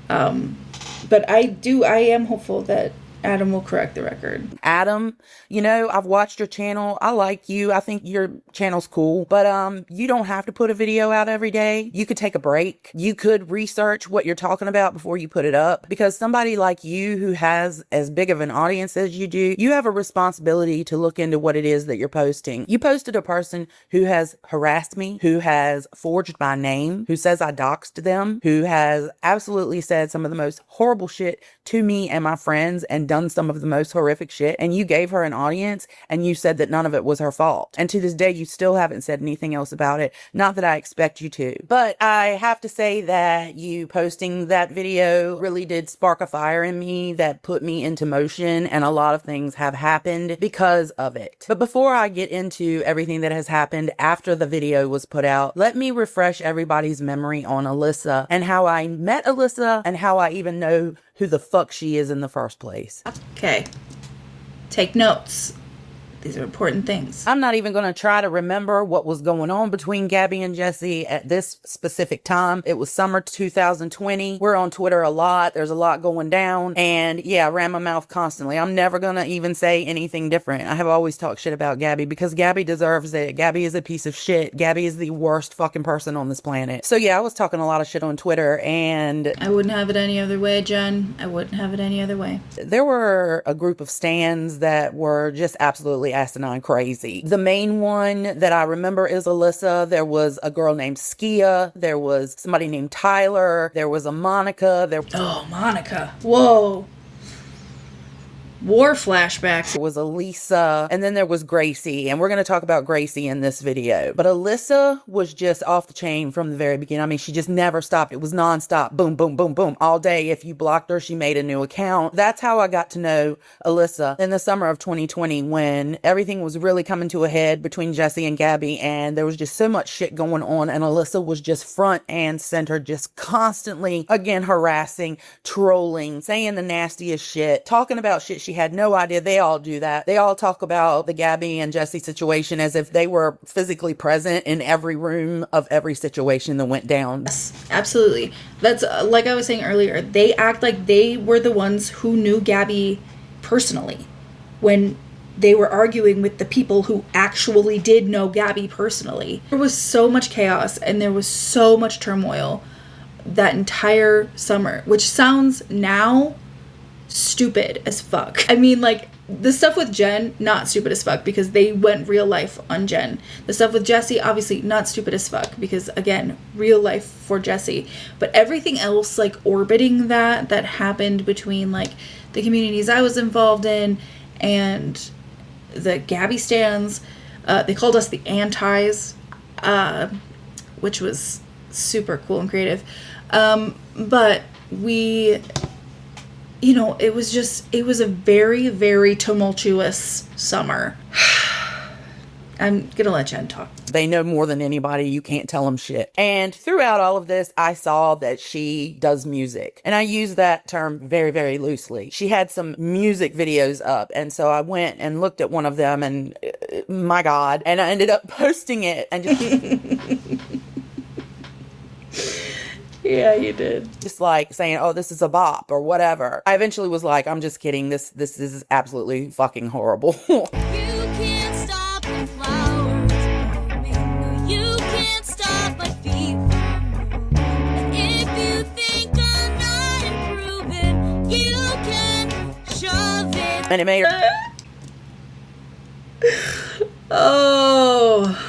But I am hopeful that Adam will correct the record. Adam, you know, I've watched your channel. I like you. I think your channel's cool. But you don't have to put a video out every day. You could take a break. You could research what you're talking about before you put it up. Because somebody like you who has as big of an audience as you do, you have a responsibility to look into what it is that you're posting. You posted a person who has harassed me, who has forged my name, who says I doxed them, who has absolutely said some of the most horrible shit to me and my friends and done some of the most horrific shit, and you gave her an audience and you said that none of it was her fault. And to this day, you still haven't said anything else about it. Not that I expect you to. But I have to say that you posting that video really did spark a fire in me that put me into motion, and a lot of things have happened because of it. But before I get into everything that has happened after the video was put out, let me refresh everybody's memory on ALYSSA and how I met ALYSSA and how I even know who the fuck she is in the first place. Okay. Take notes. These are important things. I'm not even going to try to remember what was going on between Gabbie and Jessie at this specific time. It was summer 2020. We're on Twitter a lot. There's a lot going down. And yeah, I ran my mouth constantly. I'm never going to even say anything different. I have always talked shit about Gabbie because Gabbie deserves it. Gabbie is a piece of shit. Gabbie is the worst fucking person on this planet. So yeah, I was talking a lot of shit on Twitter, and I wouldn't have it any other way, Jen. I wouldn't have it any other way. There were a group of stans that were just absolutely asinine crazy. The main one that I remember is ALYSSA. There was a girl named Skia. There was somebody named Tyler. There was a Monica. Oh, Monica. Whoa. War flashbacks. There was ALYSSA, and then there was Gracie, and we're going to talk about Gracie in this video. But ALYSSA was just off the chain from the very beginning. I mean, she just never stopped. It was nonstop. Boom, boom, boom, boom. All day. If you blocked her, she made a new account. That's how I got to know ALYSSA in the summer of 2020, when everything was really coming to a head between Jessie and Gabbie, and there was just so much shit going on, and ALYSSA was just front and center, just constantly, again, harassing, trolling, saying the nastiest shit, talking about shit she had no idea. They all do that. They all talk about the Gabbie and Jessie situation as if they were physically present in every room of every situation that went down. Yes, absolutely. That's like I was saying earlier, they act like they were the ones who knew Gabbie personally when they were arguing with the people who actually did know Gabbie personally. There was so much chaos and there was so much turmoil that entire summer, which sounds now stupid as fuck. I mean, like, the stuff with Jen, not stupid as fuck because they went real life on Jen. The stuff with Jessie, obviously not stupid as fuck because, again, real life for Jessie. But everything else, like, orbiting that happened between, like, the communities I was involved in and the Gabbie stans. They called us the antis, which was super cool and creative. But we... You know, it was a very, very tumultuous summer. I'm gonna let Jen talk. They know more than anybody. You can't tell them shit. And throughout all of this, I saw that she does music. And I use that term very, very loosely. She had some music videos up. And so I went and looked at one of them and my God, and I ended up posting it and just... Yeah, you did. Just like saying, oh, this is a bop or whatever. I eventually was like, I'm just kidding. This is absolutely fucking horrible. You can't stop the flowers blooming. No, you can't stop my feet from moving. And if you think I'm not improving, you can shove it. And it made her... Oh...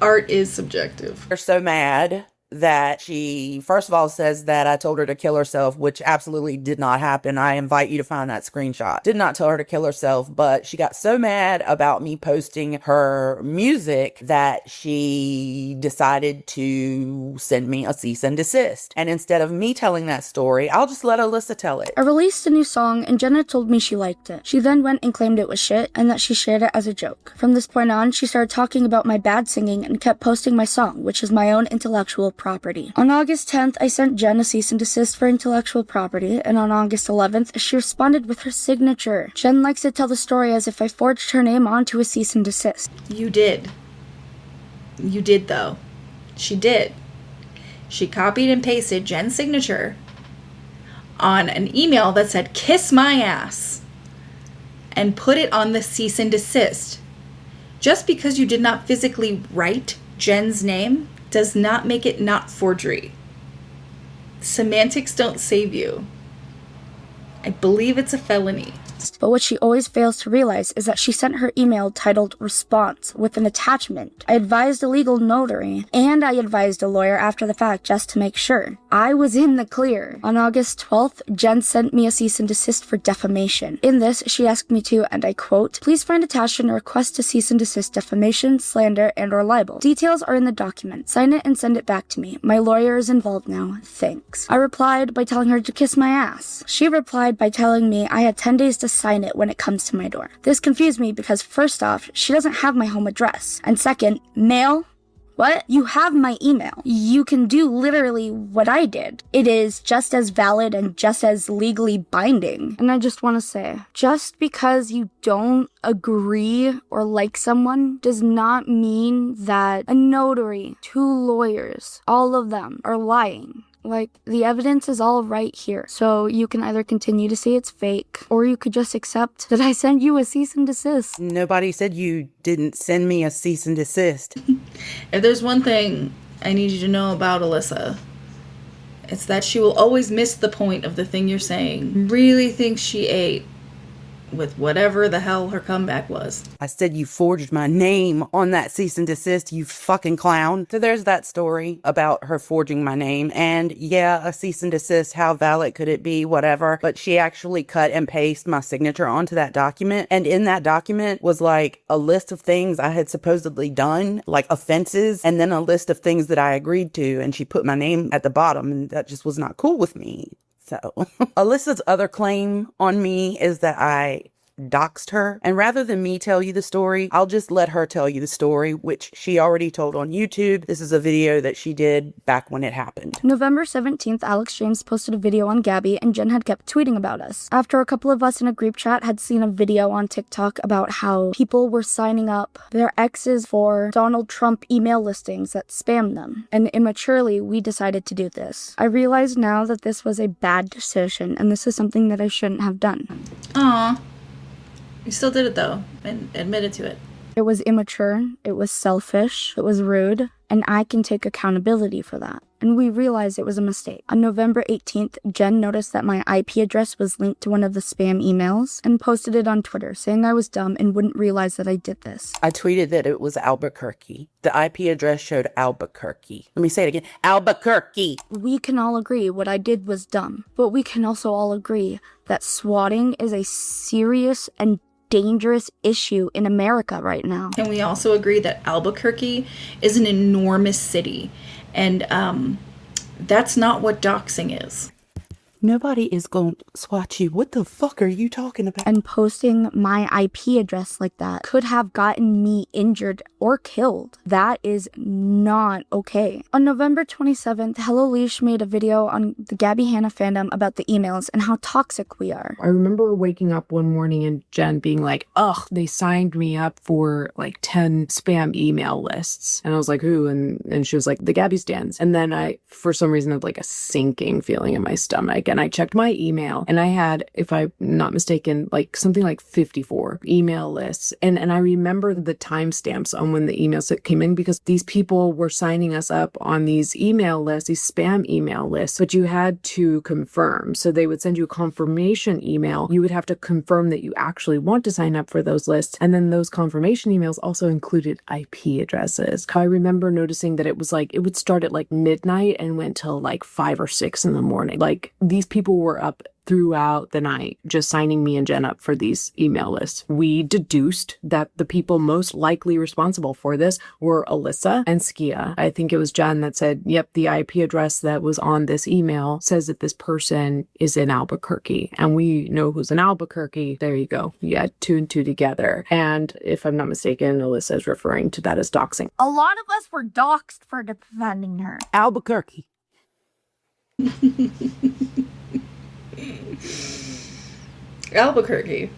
Art is subjective. They're so mad that she, first of all, says that I told her to kill herself, which absolutely did not happen. I invite you to find that screenshot. Did not tell her to kill herself, but she got so mad about me posting her music that she decided to send me a cease and desist. And instead of me telling that story, I'll just let ALYSSA tell it. I released a new song and Jenna told me she liked it. She then went and claimed it was shit and that she shared it as a joke. From this point on, she started talking about my bad singing and kept posting my song, which is my own intellectual property. On August 10th, I sent Jen a cease and desist for intellectual property, and on August 11th, she responded with her signature. Jen likes to tell the story as if I forged her name onto a cease and desist. You did. You did, though. She did. She copied and pasted Jen's signature on an email that said, "Kiss my ass," and put it on the cease and desist. Just because you did not physically write Jen's name does not make it not forgery. Semantics don't save you. I believe it's a felony. But what she always fails to realize is that she sent her email titled "Response" with an attachment. I advised a legal notary, and I advised a lawyer after the fact just to make sure. I was in the clear. On August 12th, Jen sent me a cease and desist for defamation. In this, she asked me to, and I quote, "Please find attached a request to cease and desist defamation, slander, and or libel. Details are in the document. Sign it and send it back to me. My lawyer is involved now. Thanks." I replied by telling her to kiss my ass. She replied by telling me I had 10 days to sign it when it comes to my door. This confused me because first off, she doesn't have my home address. And second, mail? What? You have my email. You can do literally what I did. It is just as valid and just as legally binding. And I just want to say, just because you don't agree or like someone does not mean that a notary, 2 lawyers, all of them are lying. Like, the evidence is all right here. So you can either continue to say it's fake, or you could just accept that I sent you a cease and desist. Nobody said you didn't send me a cease and desist. If there's one thing I need you to know about Alyssa, it's that she will always miss the point of the thing you're saying. Really thinks she ate with whatever the hell her comeback was. I said you forged my name on that cease and desist, you fucking clown. So there's that story about her forging my name. And yeah, a cease and desist, how valid could it be? Whatever. But she actually cut and pasted my signature onto that document. And in that document was like a list of things I had supposedly done, like offenses, and then a list of things that I agreed to. And she put my name at the bottom, and that just was not cool with me. So Alyssa's other claim on me is that I doxed her. And rather than me tell you the story, I'll just let her tell you the story, which she already told on YouTube. This is a video that she did back when it happened. November 17th, Alex James posted a video on GABBIE, and Jen had kept tweeting about us. After a couple of us in a group chat had seen a video on TikTok about how people were signing up their exes for Donald Trump email listings that spammed them. And immaturely, we decided to do this. I realize now that this was a bad decision, and this is something that I shouldn't have done. Aw. You still did it though, and admitted to it. It was immature, it was selfish, it was rude, and I can take accountability for that. And we realized it was a mistake. On November 18th, Jen noticed that my IP address was linked to one of the spam emails and posted it on Twitter, saying I was dumb and wouldn't realize that I did this. I tweeted that it was Albuquerque. The IP address showed Albuquerque. Let me say it again. Albuquerque. We can all agree what I did was dumb, but we can also all agree that swatting is a serious and dangerous issue in America right now. And we also agree that Albuquerque is an enormous city. And that's not what doxing is. Nobody is going to swat you. What the fuck are you talking about? And posting my IP address like that could have gotten me injured or killed. That is not okay. On November 27th, Hello Leash made a video on the GABBIE Hanna fandom about the emails and how toxic we are. I remember waking up one morning and Jen being like, ugh, they signed me up for like 10 spam email lists. And I was like, who? And she was like, the GABBIE stands. And then I, for some reason, had like a sinking feeling in my stomach. And I checked my email and I had, if I'm not mistaken, like something like 54 email lists. And I remember the timestamps on when the emails came in, because these people were signing us up on these email lists, these spam email lists, but you had to confirm. So they would send you a confirmation email. You would have to confirm that you actually want to sign up for those lists. And then those confirmation emails also included IP addresses. I remember noticing that it was like, it would start at like midnight and went till like 5 or 6 in the morning. Like, these people were up throughout the night just signing me and Jen up for these email lists. We deduced that the people most likely responsible for this were Alyssa and Skia. I think it was Jen that said, yep, the IP address that was on this email says that this person is in Albuquerque, and we know who's in Albuquerque. There you go. You add 2 and 2 together. And if I'm not mistaken, Alyssa is referring to that as doxing. A lot of us were doxxed for defending her. Albuquerque. Albuquerque.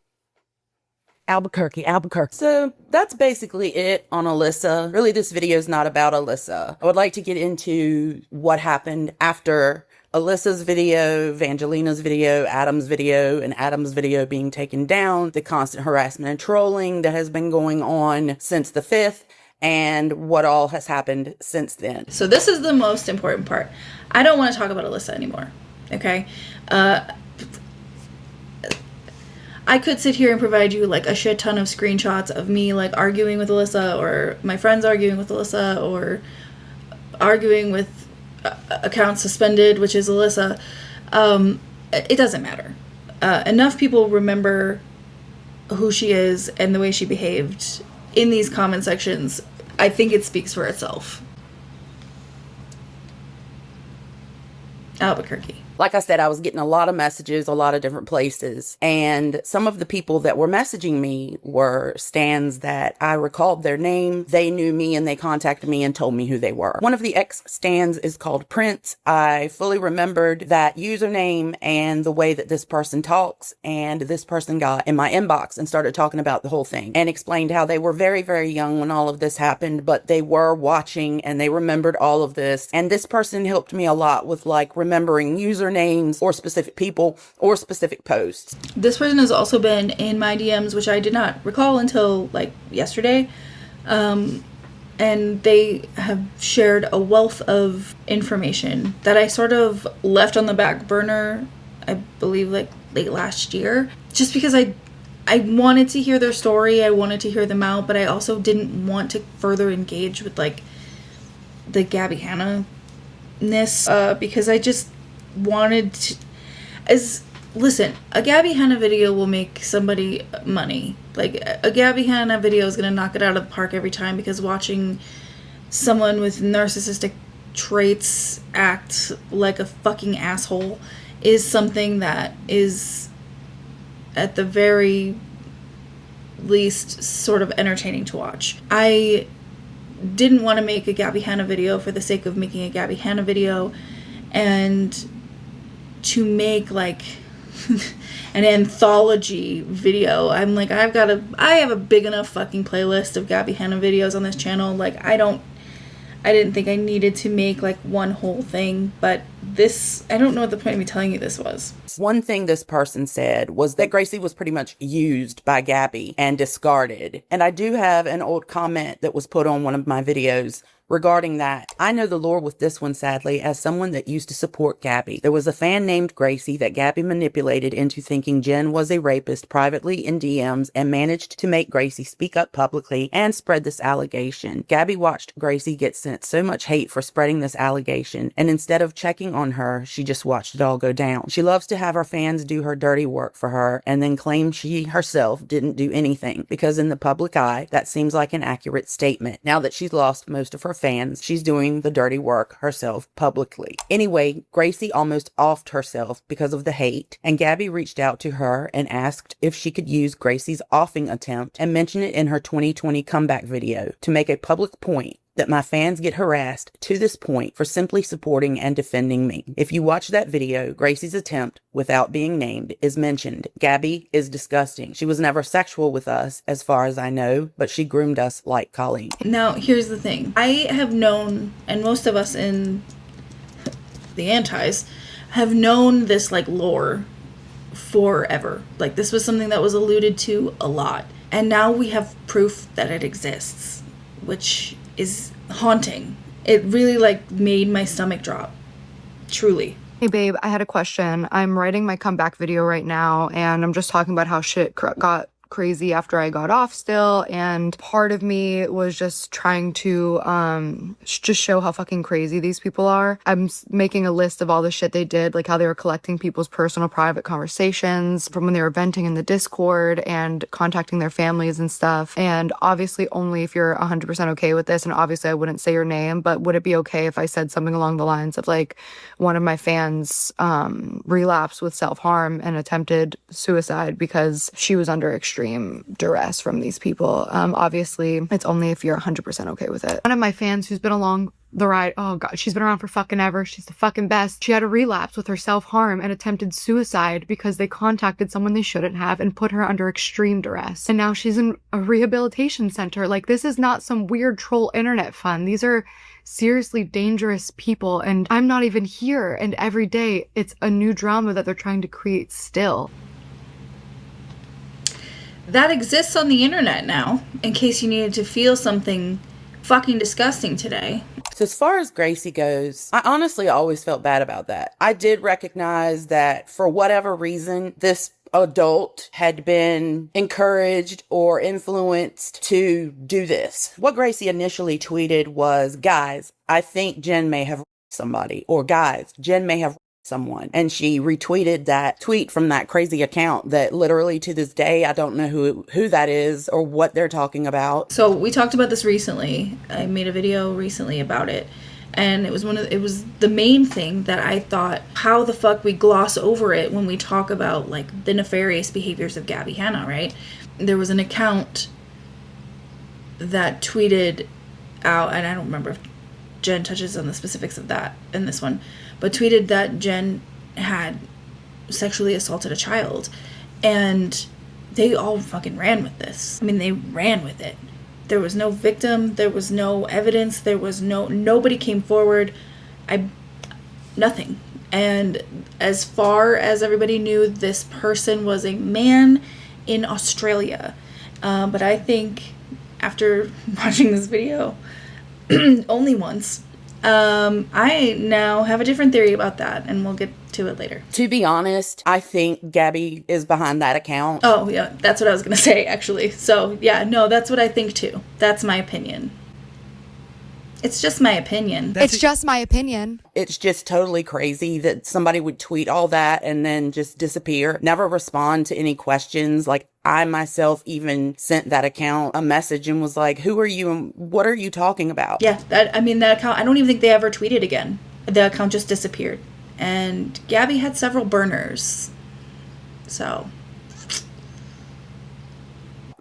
Albuquerque. So that's basically it on Alyssa. Really, this video is not about Alyssa. I would like to get into what happened after Alyssa's video, Evangelina's video, Adam's video, and Adam's video being taken down, the constant harassment and trolling that has been going on since the 5th, and what all has happened since then. So this is the most important part. I don't want to talk about Alyssa anymore, okay? I could sit here and provide you like a shit ton of screenshots of me like arguing with Alyssa, or my friends arguing with Alyssa, or arguing with account suspended, which is Alyssa. It doesn't matter. Enough people remember who she is and the way she behaved in these comment sections. I think it speaks for itself. Albuquerque. Like I said, I was getting a lot of messages, a lot of different places. And some of the people that were messaging me were stans that I recalled their name. They knew me and they contacted me and told me who they were. One of the ex-stans is called Prince. I fully remembered that username and the way that this person talks. And this person got in my inbox and started talking about the whole thing and explained how they were very, very young when all of this happened, but they were watching and they remembered all of this. And this person helped me a lot with like remembering usernames or specific people or specific posts. This person has also been in my DMs, which I did not recall until like yesterday. And they have shared a wealth of information that I sort of left on the back burner, I believe like late last year, just because I wanted to hear their story. I wanted to hear them out, but I also didn't want to further engage with like the GABBIE Hanna-ness, because I just wanted to, listen, a GABBIE Hanna video will make somebody money. Like, a GABBIE Hanna video is gonna knock it out of the park every time, because watching someone with narcissistic traits act like a fucking asshole is something that is at the very least sort of entertaining to watch. I didn't want to make a GABBIE Hanna video for the sake of making a GABBIE Hanna video, and to make like an anthology video. I'm like, I have a big enough fucking playlist of GABBIE Hanna videos on this channel. Like, I didn't think I needed to make like one whole thing, but this, I don't know what the point of me telling you this was. One thing this person said was that Gracie was pretty much used by GABBIE and discarded. And I do have an old comment that was put on one of my videos regarding that. I know the lore with this one, sadly, as someone that used to support GABBIE. There was a fan named Gracie that GABBIE manipulated into thinking Jen was a rapist privately in DMs and managed to make Gracie speak up publicly and spread this allegation. GABBIE watched Gracie get sent so much hate for spreading this allegation, and instead of checking on her, she just watched it all go down. She loves to have her fans do her dirty work for her and then claim she herself didn't do anything, because in the public eye, that seems like an accurate statement. Now that she's lost most of her fans, she's doing the dirty work herself publicly. Anyway, Gracie almost offed herself because of the hate, and GABBIE reached out to her and asked if she could use Gracie's offing attempt and mention it in her 2020 comeback video to make a public point that my fans get harassed to this point for simply supporting and defending me. If you watch that video, Gracie's attempt, without being named, is mentioned. GABBIE is disgusting. She was never sexual with us, as far as I know, but she groomed us like colleagues. Now, here's the thing. I have known, and most of us in the antis have known this like lore forever. Like, this was something that was alluded to a lot. And now we have proof that it exists, which is haunting. It really like made my stomach drop. Truly. Hey babe, I had a question. I'm writing my comeback video right now, and I'm just talking about how shit got crazy after I got off still, and part of me was just trying to just show how fucking crazy these people are. I'm making a list of all the shit they did, like how they were collecting people's personal private conversations from when they were venting in the Discord and contacting their families and stuff. And obviously only if you're 100% okay with this, and obviously I wouldn't say your name, but would it be okay if I said something along the lines of like, one of my fans relapsed with self-harm and attempted suicide because she was under extreme duress from these people. Obviously, it's only if you're 100% okay with it. One of my fans who's been along the ride, oh god, she's been around for fucking ever. She's the fucking best. She had a relapse with her self-harm and attempted suicide because they contacted someone they shouldn't have and put her under extreme duress. And now she's in a rehabilitation center. Like, this is not some weird troll internet fun. These are seriously dangerous people, and I'm not even here. And every day, it's a new drama that they're trying to create still. That exists on the internet now, in case you needed to feel something fucking disgusting today. So as far as Gracie goes, I honestly always felt bad about that. I did recognize that for whatever reason, this adult had been encouraged or influenced to do this. What Gracie initially tweeted was, guys, I think Jen may have somebody, or guys, Jen may have someone. And she retweeted that tweet from that crazy account that literally to this day, I don't know who that is or what they're talking about. So we talked about this recently. I made a video recently about it. And it was the main thing that I thought, how the fuck we gloss over it when we talk about like the nefarious behaviors of GABBIE Hanna, right? There was an account that tweeted out, and I don't remember if Jen touches on the specifics of that in this one, but tweeted that Jen had sexually assaulted a child. And they all fucking ran with this. I mean, they ran with it. There was no victim. There was no evidence. There was nobody came forward. Nothing. And as far as everybody knew, this person was a man in Australia. But I think after watching this video only once, I now have a different theory about that, and we'll get to it later. To be honest, I think GABBIE is behind that account. Oh, yeah, that's what I was going to say, actually. So, yeah, no, that's what I think, too. That's my opinion. It's just my opinion. It's just my opinion. It's just totally crazy that somebody would tweet all that and then just disappear, never respond to any questions. Like, I myself even sent that account a message and was like, who are you and what are you talking about? Yeah, that account, I don't even think they ever tweeted again. The account just disappeared. And GABBIE had several burners. So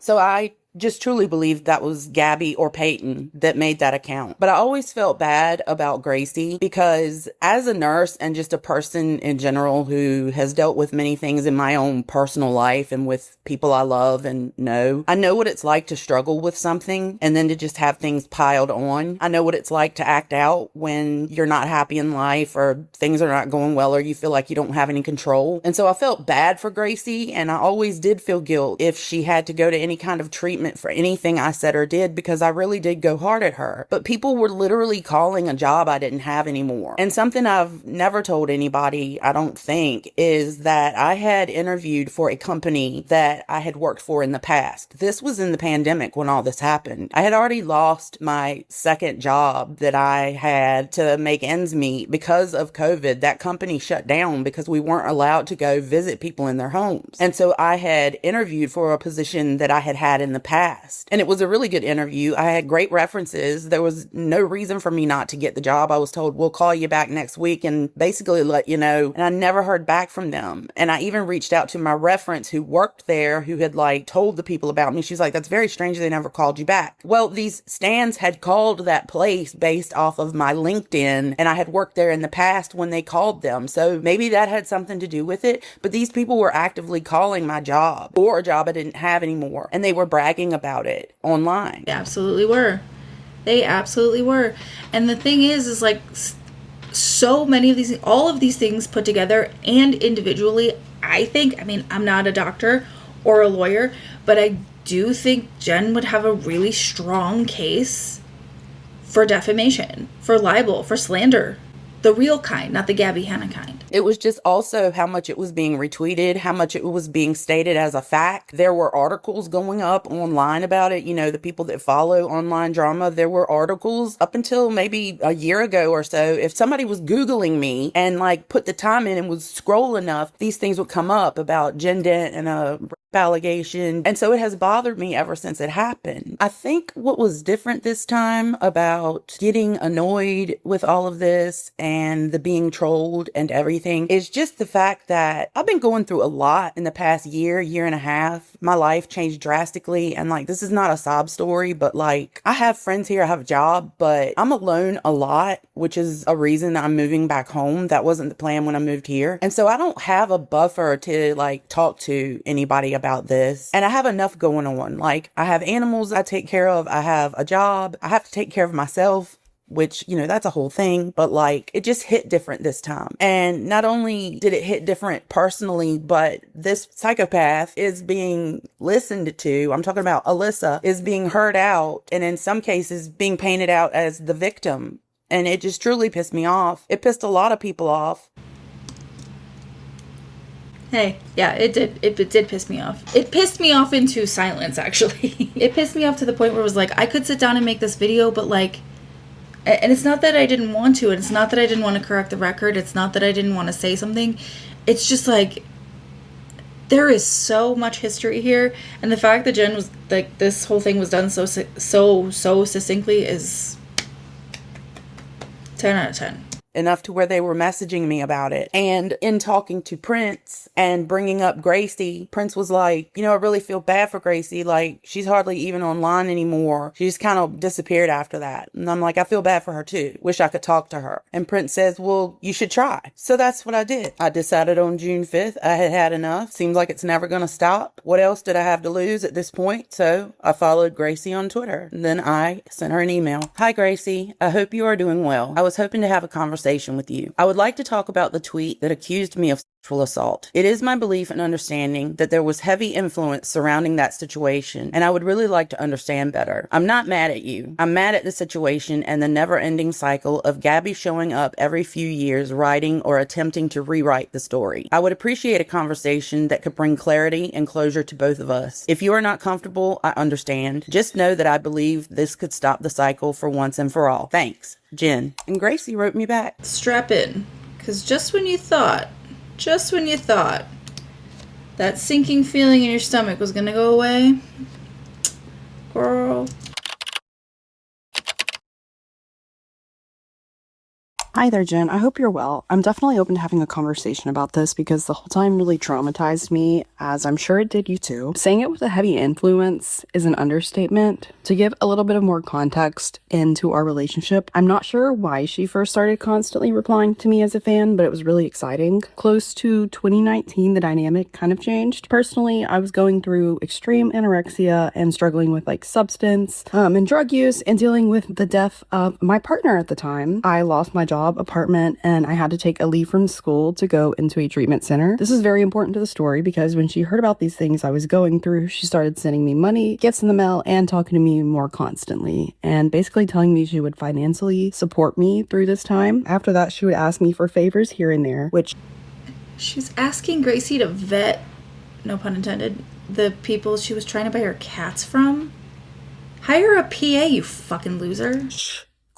I just truly believe that was GABBIE or Peyton that made that account. But I always felt bad about Gracie because as a nurse and just a person in general who has dealt with many things in my own personal life and with people I love and know, I know what it's like to struggle with something and then to just have things piled on. I know what it's like to act out when you're not happy in life or things are not going well or you feel like you don't have any control. And so I felt bad for Gracie, and I always did feel guilt if she had to go to any kind of treatment for anything I said or did, because I really did go hard at her. But people were literally calling a job I didn't have anymore. And something I've never told anybody, I don't think, is that I had interviewed for a company that I had worked for in the past. This was in the pandemic when all this happened. I had already lost my second job that I had to make ends meet because of COVID. That company shut down because we weren't allowed to go visit people in their homes. And so I had interviewed for a position that I had in the past. And it was a really good interview. I had great references. There was no reason for me not to get the job. I was told, we'll call you back next week and basically let you know. And I never heard back from them. And I even reached out to my reference who worked there, who had like told the people about me. She's like, that's very strange. They never called you back. Well, these stands had called that place based off of my LinkedIn, and I had worked there in the past when they called them. So maybe that had something to do with it. But these people were actively calling my job or a job I didn't have anymore. And they were bragging about it online. They absolutely were. They absolutely were. And the thing is like so many of these, all of these things put together and individually, I think, I mean, I'm not a doctor or a lawyer, but I do think Jen would have a really strong case for defamation, for libel, for slander. The real kind, not the GABBIE Hanna kind. It was just also how much it was being retweeted, how much it was being stated as a fact. There were articles going up online about it. You know, the people that follow online drama, there were articles up until maybe a year ago or so. If somebody was Googling me and like put the time in and was scroll enough, these things would come up about Jen Dent and a allegation. And so it has bothered me ever since it happened. I think what was different this time about getting annoyed with all of this and the being trolled and everything is just the fact that I've been going through a lot in the past year and a half. My life changed drastically, and like, this is not a sob story, but like, I have friends here, I have a job, but I'm alone a lot, which is a reason I'm moving back home. That wasn't the plan when I moved here. And so I don't have a buffer to like talk to anybody about this. And I have enough going on. Like, I have animals I take care of. I have a job. I have to take care of myself, which, you know, that's a whole thing. But like, it just hit different this time. And not only did it hit different personally, but this psychopath is being listened to. I'm talking about ALYSSA is being heard out, and in some cases being painted out as the victim. And it just truly pissed me off. It pissed a lot of people off. Hey, yeah, it did. It did piss me off. It pissed me off into silence, actually. It pissed me off to the point where it was like, I could sit down and make this video, but like, And it's not that I didn't want to, and it's not that I didn't want to correct the record, it's not that I didn't want to say something. It's just like, there is so much history here, and the fact that Jen was like, this whole thing was done so succinctly is 10 out of 10. Enough to where they were messaging me about it. And in talking to Prince and bringing up Gracie, Prince was like, you know, I really feel bad for Gracie. Like, she's hardly even online anymore. She just kind of disappeared after that. And I'm like, I feel bad for her too. Wish I could talk to her. And Prince says, well, you should try. So that's what I did. I decided on June 5th I had had enough. Seems like it's never going to stop. What else did I have to lose at this point? So I followed Gracie on Twitter. And then I sent her an email. Hi, Gracie. I hope you are doing well. I was hoping to have a conversation with you. I would like to talk about the tweet that accused me of sexual assault. It is my belief and understanding that there was heavy influence surrounding that situation, and I would really like to understand better. I'm not mad at you. I'm mad at the situation and the never-ending cycle of GABBIE showing up every few years writing or attempting to rewrite the story. I would appreciate a conversation that could bring clarity and closure to both of us. If you are not comfortable, I understand. Just know that I believe this could stop the cycle for once and for all. Thanks, Jen. And Gracie wrote me back. Strap in, because just when you thought that sinking feeling in your stomach was gonna go away, girl. Hi there, Jen. I hope you're well. I'm definitely open to having a conversation about this because the whole time really traumatized me, as I'm sure it did you too. Saying it with a heavy influence is an understatement. To give a little bit of more context into our relationship, I'm not sure why she first started constantly replying to me as a fan, but it was really exciting. Close to 2019, the dynamic kind of changed. Personally, I was going through extreme anorexia and struggling with like substance and drug use and dealing with the death of my partner at the time. I lost my job, apartment, and I had to take a leave from school to go into a treatment center. This is very important to the story because when she heard about these things I was going through, she started sending me money, gifts in the mail, and talking to me more constantly, and basically telling me she would financially support me through this time. After that, she would ask me for favors here and there, which She's asking Gracie to vet, no pun intended, the people she was trying to buy her cats from. Hire a PA, you fucking loser.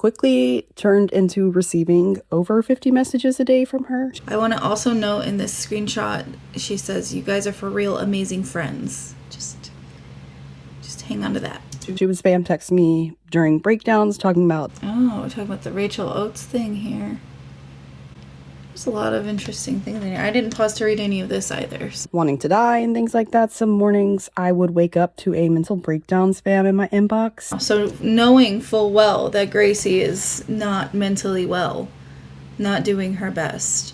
quickly turned into receiving over 50 messages a day from her. I want to also note in this screenshot, she says, you guys are for real amazing friends. Just hang on to that. She would spam text me during breakdowns talking about, oh, we're talking about the Rachel Oates thing here. There's a lot of interesting things in here. I didn't pause to read any of this either. wanting to die and things like that. Some mornings I would wake up to a mental breakdown spam in my inbox. So knowing full well that Gracie is not mentally well, not doing her best.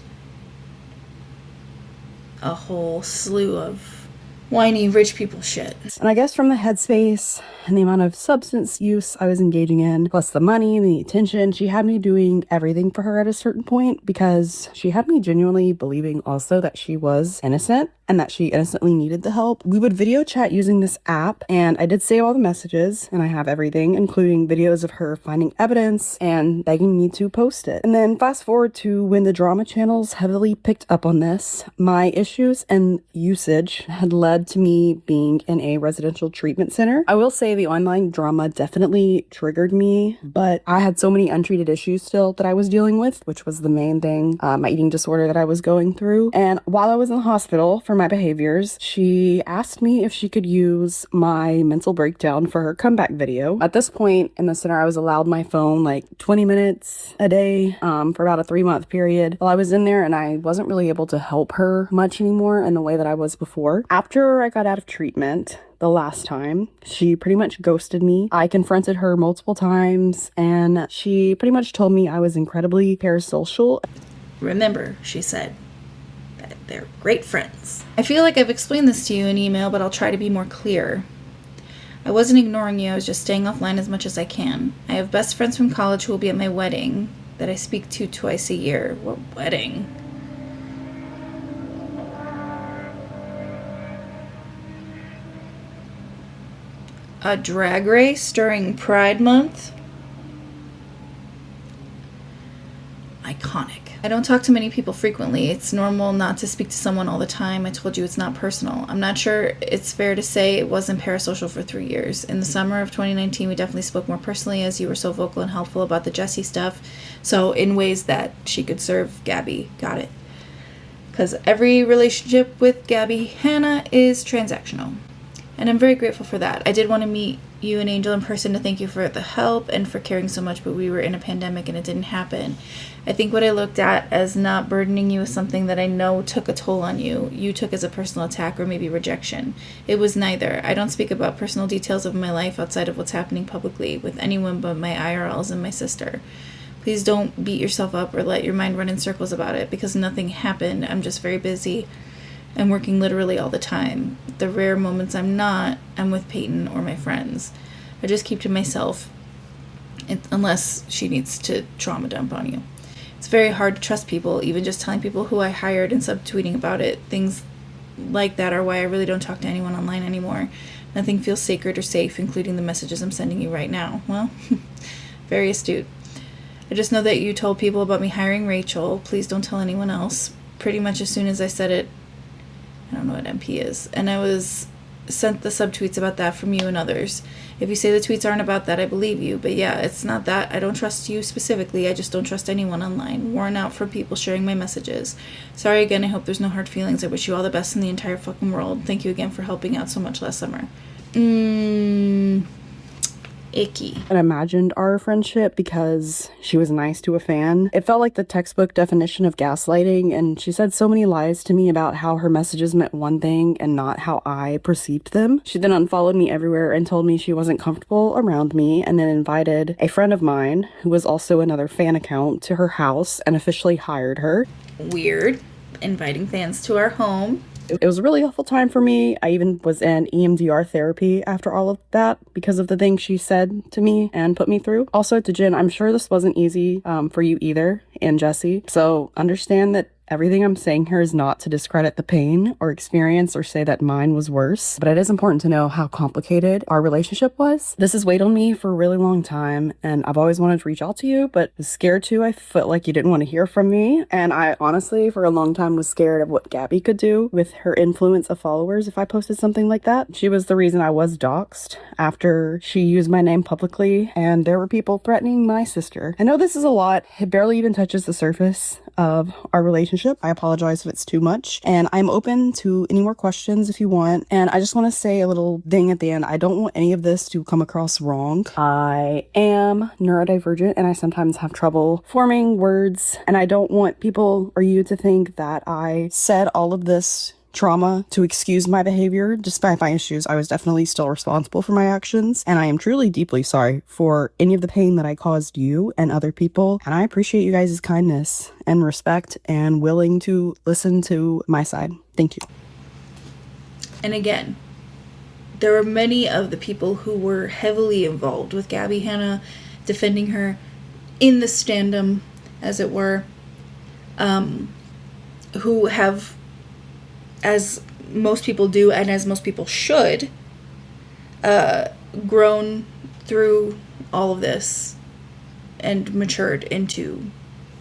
A whole slew of whiny rich people shit. And I guess from the headspace and the amount of substance use I was engaging in, plus the money and the attention, she had me doing everything for her at a certain point because she had me genuinely believing also that she was innocent and that she innocently needed the help. We would video chat using this app, and I did save all the messages, and I have everything, including videos of her finding evidence and begging me to post it. And then fast forward to when the drama channels heavily picked up on this, my issues and usage had led to me being in a residential treatment center. I will say the online drama definitely triggered me, but I had so many untreated issues still that I was dealing with, which was the main thing, my eating disorder that I was going through. And while I was in the hospital for my behaviors, she asked me if she could use my mental breakdown for her comeback video. At this point in the center, I was allowed my phone like 20 minutes a day for about a 3-month period while I was in there, and I wasn't really able to help her much anymore in the way that I was before. After I got out of treatment the last time, she pretty much ghosted me. I confronted her multiple times, and she pretty much told me I was incredibly parasocial. Remember, she said, that they're great friends. I feel like I've explained this to you in email, but I'll try to be more clear. I wasn't ignoring you, I was just staying offline as much as I can. I have best friends from college who will be at my wedding that I speak to twice a year. What wedding? A drag race during Pride Month? iconic. I don't talk to many people frequently. It's normal not to speak to someone all the time. I told you it's not personal. I'm not sure it's fair to say it wasn't parasocial for 3 years. In the summer of 2019, we definitely spoke more personally as you were so vocal and helpful about the Jessie stuff. So in ways that she could serve Gabbie. Got it. Because every relationship with Gabbie Hanna is transactional. And I'm very grateful for that. I did want to meet you and Angel in person to thank you for the help and for caring so much, but we were in a pandemic and it didn't happen. I think what I looked at as not burdening you with something that I know took a toll on you, you took as a personal attack or maybe rejection. It was neither. I don't speak about personal details of my life outside of what's happening publicly with anyone but my IRLs and my sister. Please don't beat yourself up or let your mind run in circles about it because nothing happened. I'm just very busy. I'm working literally all the time. The rare moments I'm not, I'm with Peyton or my friends. I just keep to myself unless she needs to trauma dump on you. It's very hard to trust people, even just telling people who I hired and subtweeting about it. Things like that are why I really don't talk to anyone online anymore. Nothing feels sacred or safe, including the messages I'm sending you right now. Well, very astute. I just know that you told people about me hiring Rachel. Please don't tell anyone else. Pretty much as soon as I said it, I don't know what MP is. And I was sent the subtweets about that from you and others. If you say the tweets aren't about that, I believe you. But yeah, it's not that. I don't trust you specifically. I just don't trust anyone online. Worn out from people sharing my messages. Sorry again. I hope there's no hard feelings. I wish you all the best in the entire fucking world. Thank you again for helping out so much last summer. Icky. And imagined our friendship because she was nice to a fan. It felt like the textbook definition of gaslighting, and she said so many lies to me about how her messages meant one thing and not how I perceived them. She then unfollowed me everywhere and told me she wasn't comfortable around me, and then invited a friend of mine, who was also another fan account, to her house and officially hired her. Weird. Inviting fans to our home. It was a really awful time for me. I even was in EMDR therapy after all of that because of the things she said to me and put me through. Also, to Jen, I'm sure this wasn't easy for you either, and Jessie. So understand that everything I'm saying here is not to discredit the pain or experience or say that mine was worse, but it is important to know how complicated our relationship was. This has weighed on me for a really long time, and I've always wanted to reach out to you, but was scared to. I felt like you didn't want to hear from me, and I honestly, for a long time, was scared of what Gabbie could do with her influence of followers if I posted something like that. She was the reason I was doxxed after she used my name publicly, and there were people threatening my sister. I know this is a lot. It barely even touches the surface of our relationship. I apologize if it's too much, and I'm open to any more questions if you want. And I just want to say a little thing at the end. I don't want any of this to come across wrong. I am neurodivergent and I sometimes have trouble forming words, and I don't want people or you to think that I said all of this trauma to excuse my behavior. Despite my issues, I was definitely still responsible for my actions, and I am truly deeply sorry for any of the pain that I caused you and other people, and I appreciate you guys' kindness and respect and willing to listen to my side. Thank you. And again, there were many of the people who were heavily involved with Gabbie Hanna, defending her in the standum, as it were, who have, as most people do and as most people should, grown through all of this and matured into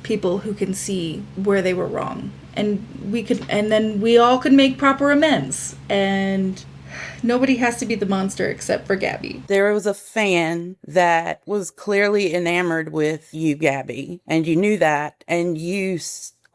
people who can see where they were wrong, and then we all could make proper amends, and nobody has to be the monster except for Gabbie. There was a fan that was clearly enamored with you, Gabbie, and you knew that, and you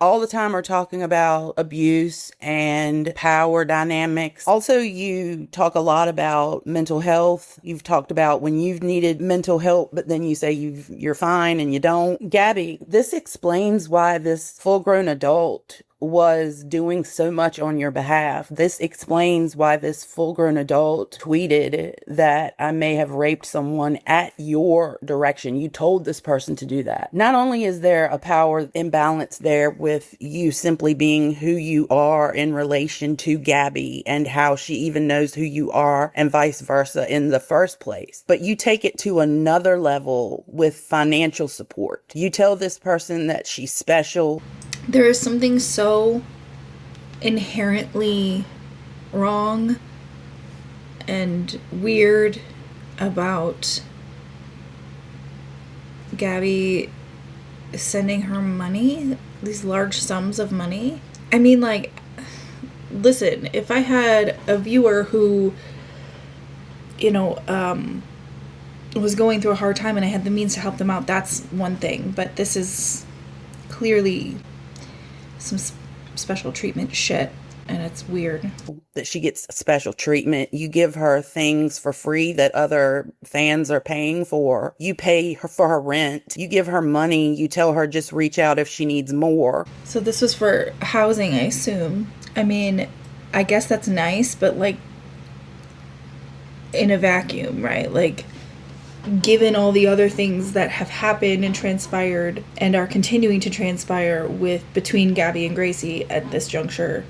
all the time are talking about abuse and power dynamics. Also, you talk a lot about mental health. You've talked about when you've needed mental help, but then you say you're fine and you don't. Gabbie, this explains why this full-grown adult was doing so much on your behalf. This explains why this full-grown adult tweeted that I may have raped someone at your direction. You told this person to do that. Not only is there a power imbalance there with you simply being who you are in relation to Gabbie and how she even knows who you are and vice versa in the first place, but you take it to another level with financial support. You tell this person that she's special. There is something so inherently wrong and weird about Gabbie sending her money, these large sums of money. I mean, like, listen, if I had a viewer who, you know, was going through a hard time and I had the means to help them out, that's one thing. But this is clearly some special treatment shit, and it's weird. That she gets special treatment. You give her things for free that other fans are paying for. You pay her for her rent. You give her money. You tell her just reach out if she needs more. So this was for housing, I assume. I mean, I guess that's nice, but like in a vacuum, right? Like, given all the other things that have happened and transpired and are continuing to transpire between Gabbie and Gracie at this juncture,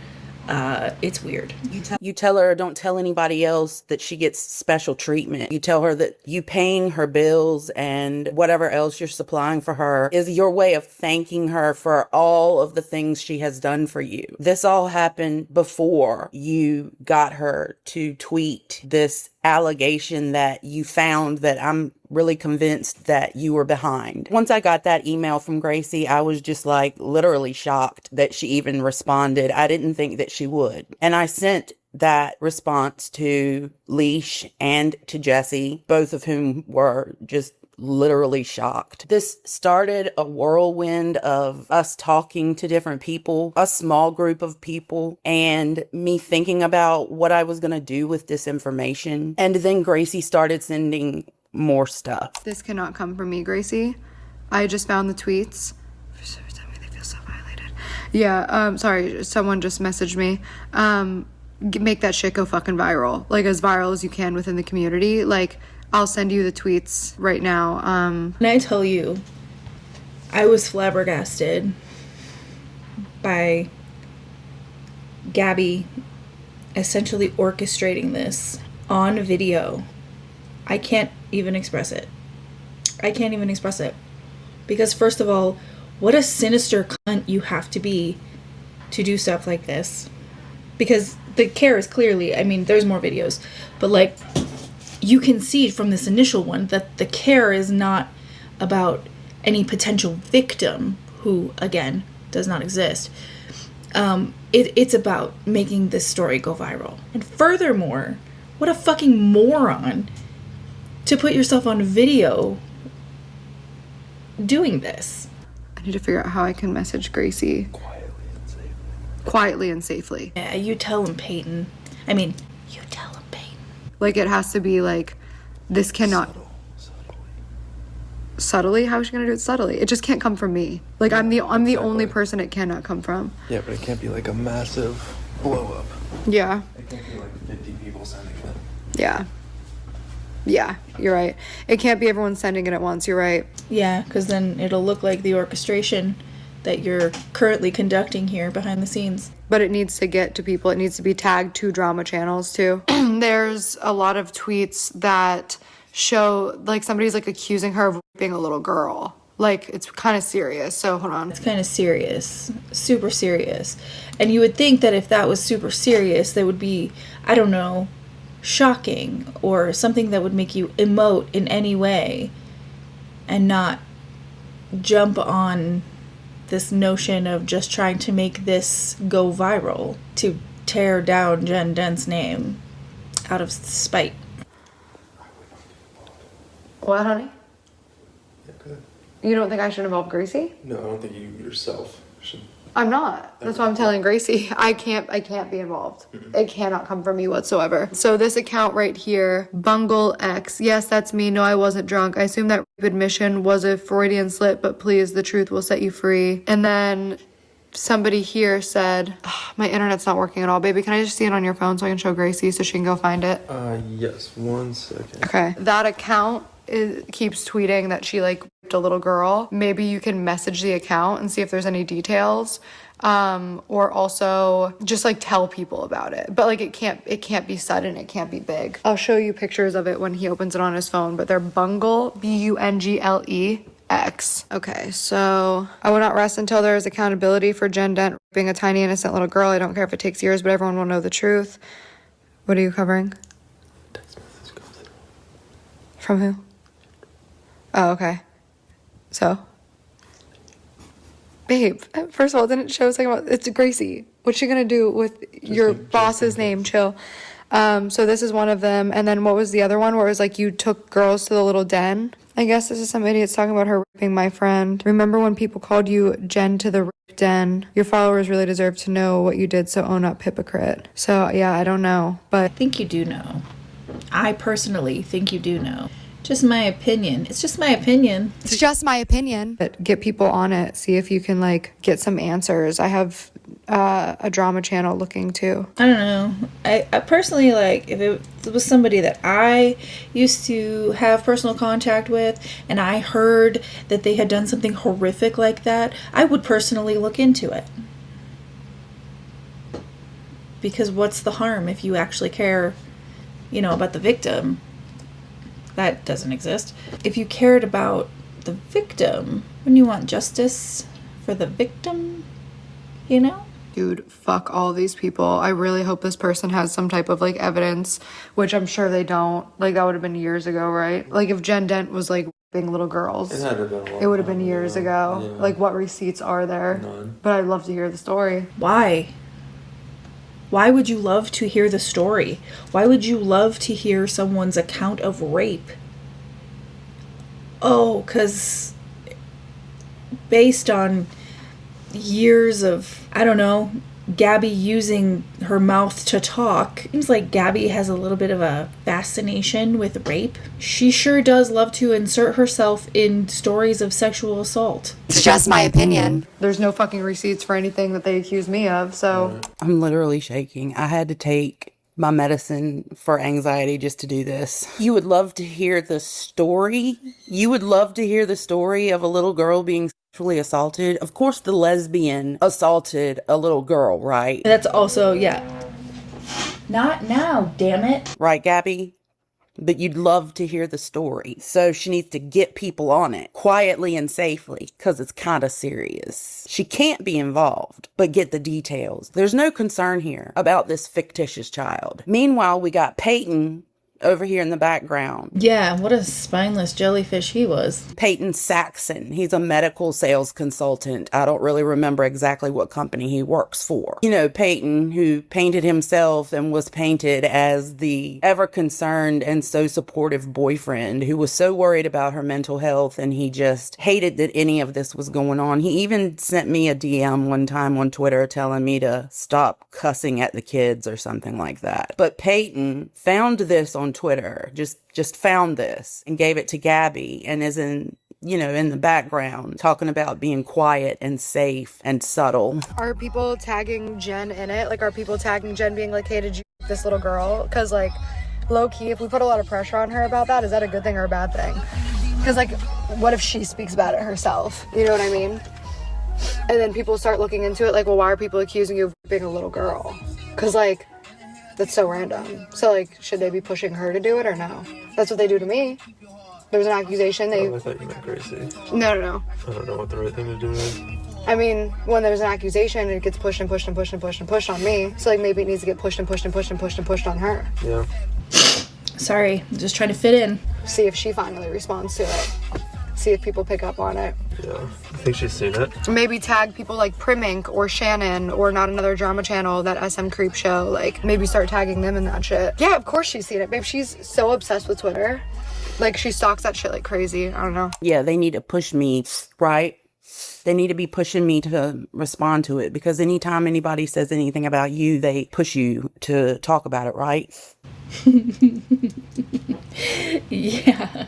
it's weird. You tell her don't tell anybody else that she gets special treatment. You tell her that you paying her bills and whatever else you're supplying for her is your way of thanking her for all of the things she has done for you. This all happened before you got her to tweet this allegation that you found that I'm really convinced that you were behind. Once I got that email from Gracie, I was just like literally shocked that she even responded. I didn't think that she would. And I sent that response to Leash and to Jesse, both of whom were just literally shocked. This started a whirlwind of us talking to different people, a small group of people, and me thinking about what I was going to do with this information. And then Gracie started sending more stuff. This cannot come from me, Gracie. I just found the tweets. For some reason, they feel so violated. Yeah, sorry, someone just messaged me. Make that shit go fucking viral. Like, as viral as you can within the community. Like, I'll send you the tweets right now. And I tell you, I was flabbergasted by Gabbie essentially orchestrating this on video. I can't even express it. I can't even express it. Because first of all, what a sinister cunt you have to be to do stuff like this. Because the care is clearly, I mean, there's more videos, but like, you can see from this initial one that the care is not about any potential victim who, again, does not exist. It's about making this story go viral. And furthermore, what a fucking moron to put yourself on video doing this. I need to figure out how I can message Gracie. Quietly and safely. Yeah, you tell him, Peyton. I mean, you tell him, Peyton. Like, it has to be like, this cannot... Subtly? How is she gonna do it subtly? It just can't come from me. Like, I'm the only person it cannot come from. Yeah, but it can't be like a massive blow up. Yeah. It can't be like 50 people sending it. Yeah. Yeah, you're right. It can't be everyone sending it at once. You're right. Yeah, because then it'll look like the orchestration that you're currently conducting here behind the scenes. But it needs to get to people. It needs to be tagged to drama channels too. There's a lot of tweets that show like somebody's like accusing her of being a little girl. Like, it's kind of serious. So hold on. It's kind of serious, super serious. And you would think that if that was super serious, that would be, I don't know, shocking or something that would make you emote in any way and not jump on this notion of just trying to make this go viral to tear down Jen Dent's name out of spite. What, honey? Yeah, good. You don't think I should involve Gracie? No, I don't think you yourself should. I'm not. That's why I'm telling Gracie. I can't be involved. It cannot come from me whatsoever. So this account right here, Bungle X. Yes, that's me. No, I wasn't drunk. I assume that rape admission was a Freudian slip, but please, the truth will set you free. And then somebody here said, my internet's not working at all. Baby, can I just see it on your phone so I can show Gracie so she can go find it? Yes, 1 second. Okay. That account keeps tweeting that she like raped a little girl. Maybe you can message the account and see if there's any details, or also just like tell people about it. But like it can't be sudden. It can't be big. I'll show you pictures of it when he opens it on his phone. But they're Bungle, BUNGLEX. Okay, so I will not rest until there is accountability for Jen Dent being a tiny innocent little girl. I don't care if it takes years, but everyone will know the truth. What are you covering? Text message goes through. From who? Oh, okay. So? Babe, first of all, didn't show us about it's Gracie. What's she gonna do with your boss's name? Chill. So this is one of them, and then what was the other one where it was like you took girls to the little den? I guess this is some idiots talking about her raping my friend. Remember when people called you Jen to the rape den? Your followers really deserve to know what you did, so own up, hypocrite. So yeah, I don't know, but I think you do know. I personally think you do know. Just my opinion. It's just my opinion. it's just my opinion. But get people on it. See if you can like get some answers. I have a drama channel looking too. I don't know. I personally, like, if it was somebody that I used to have personal contact with and I heard that they had done something horrific like that, I would personally look into it. Because what's the harm if you actually care, you know, about the victim? That doesn't exist. If you cared about the victim, wouldn't you want justice for the victim? You know? Dude, fuck all these people. I really hope this person has some type of like evidence, which I'm sure they don't. Like that would have been years ago, right? Like if Jen Dent was like raping little girls, it would have been years ago. Yeah. Like what receipts are there? None. But I'd love to hear the story. Why? Why would you love to hear the story? Why would you love to hear someone's account of rape? Oh, because based on years of, I don't know, Gabbie using her mouth to talk, seems like Gabbie has a little bit of a fascination with rape. She sure does love to insert herself in stories of sexual assault. It's just my opinion. There's no fucking receipts for anything that they accuse me of, so. I'm literally shaking. I had to take my medicine for anxiety just to do this. You would love to hear the story? You would love to hear the story of a little girl being sexually assaulted? Of course the lesbian assaulted a little girl, right? That's also, yeah. Not now, damn it. Right, Gabbie? But you'd love to hear the story. So she needs to get people on it quietly and safely because it's kind of serious. She can't be involved, but get the details. There's no concern here about this fictitious child. Meanwhile, we got Peyton over here in the background. Yeah, what a spineless jellyfish he was. Peyton Saxon. He's a medical sales consultant. I don't really remember exactly what company he works for. You know, Peyton, who painted himself and was painted as the ever concerned and so supportive boyfriend who was so worried about her mental health, and he just hated that any of this was going on. He even sent me a DM one time on Twitter telling me to stop cussing at the kids or something like that. But Peyton found this on Twitter, just found this and gave it to Gabbie and is in, you know, in the background talking about being quiet and safe and subtle. Are people tagging Jen in it? Like, are people tagging Jen being like, hey, did you this little girl? Because, like, low-key, if we put a lot of pressure on her about that, is that a good thing or a bad thing? Because, like, what if she speaks about it herself? You know what I mean? And then people start looking into it, like, well, why are people accusing you of being a little girl? Because, like, that's so random. So, like, should they be pushing her to do it or no? That's what they do to me. There was an accusation. I thought you meant Gracie. No. I don't know what the right thing to do is. I mean, when there's an accusation, it gets pushed and pushed and pushed and pushed and pushed on me. So, like, maybe it needs to get pushed and pushed and pushed and pushed and pushed on her. Yeah. Sorry, I'm just trying to fit in. See if she finally responds to it. See if people pick up on it. Yeah. I think she's seen it. Maybe tag people like Primink or Shannon or Not Another Drama Channel, that SM Creep show. Like, maybe start tagging them in that shit. Yeah, of course she's seen it. Babe, she's so obsessed with Twitter. Like, she stalks that shit like crazy. I don't know. Yeah, they need to push me, right? They need to be pushing me to respond to it, because anytime anybody says anything about you, they push you to talk about it, right? Yeah.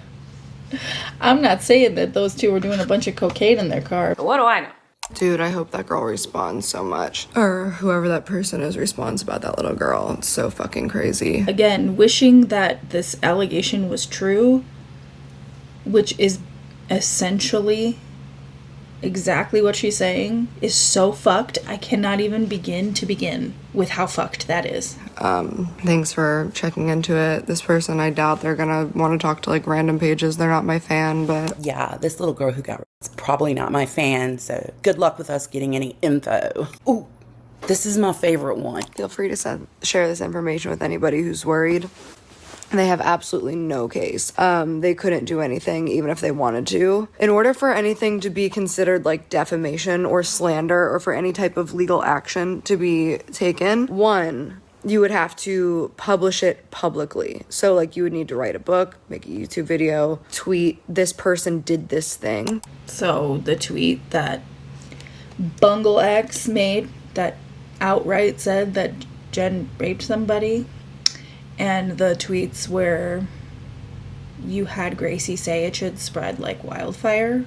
I'm not saying that those two were doing a bunch of cocaine in their car. But what do I know? Dude, I hope that girl responds so much. Or whoever that person is responds about that little girl. It's so fucking crazy. Again, wishing that this allegation was true, which is essentially exactly what she's saying, is so fucked. I cannot even begin with how fucked that is. Thanks for checking into it. This person, I doubt they're gonna want to talk to like random pages. They're not my fan, but yeah, this little girl who got is probably not my fan, so good luck with us getting any info. Ooh, this is my favorite one. Feel free to share this information with anybody who's worried. They have absolutely no case. They couldn't do anything even if they wanted to. In order for anything to be considered like defamation or slander, or for any type of legal action to be taken, one, you would have to publish it publicly. So like you would need to write a book, make a YouTube video, tweet, this person did this thing. So the tweet that Bungle X made that outright said that Jen raped somebody, and the tweets where you had Gracie say it should spread like wildfire,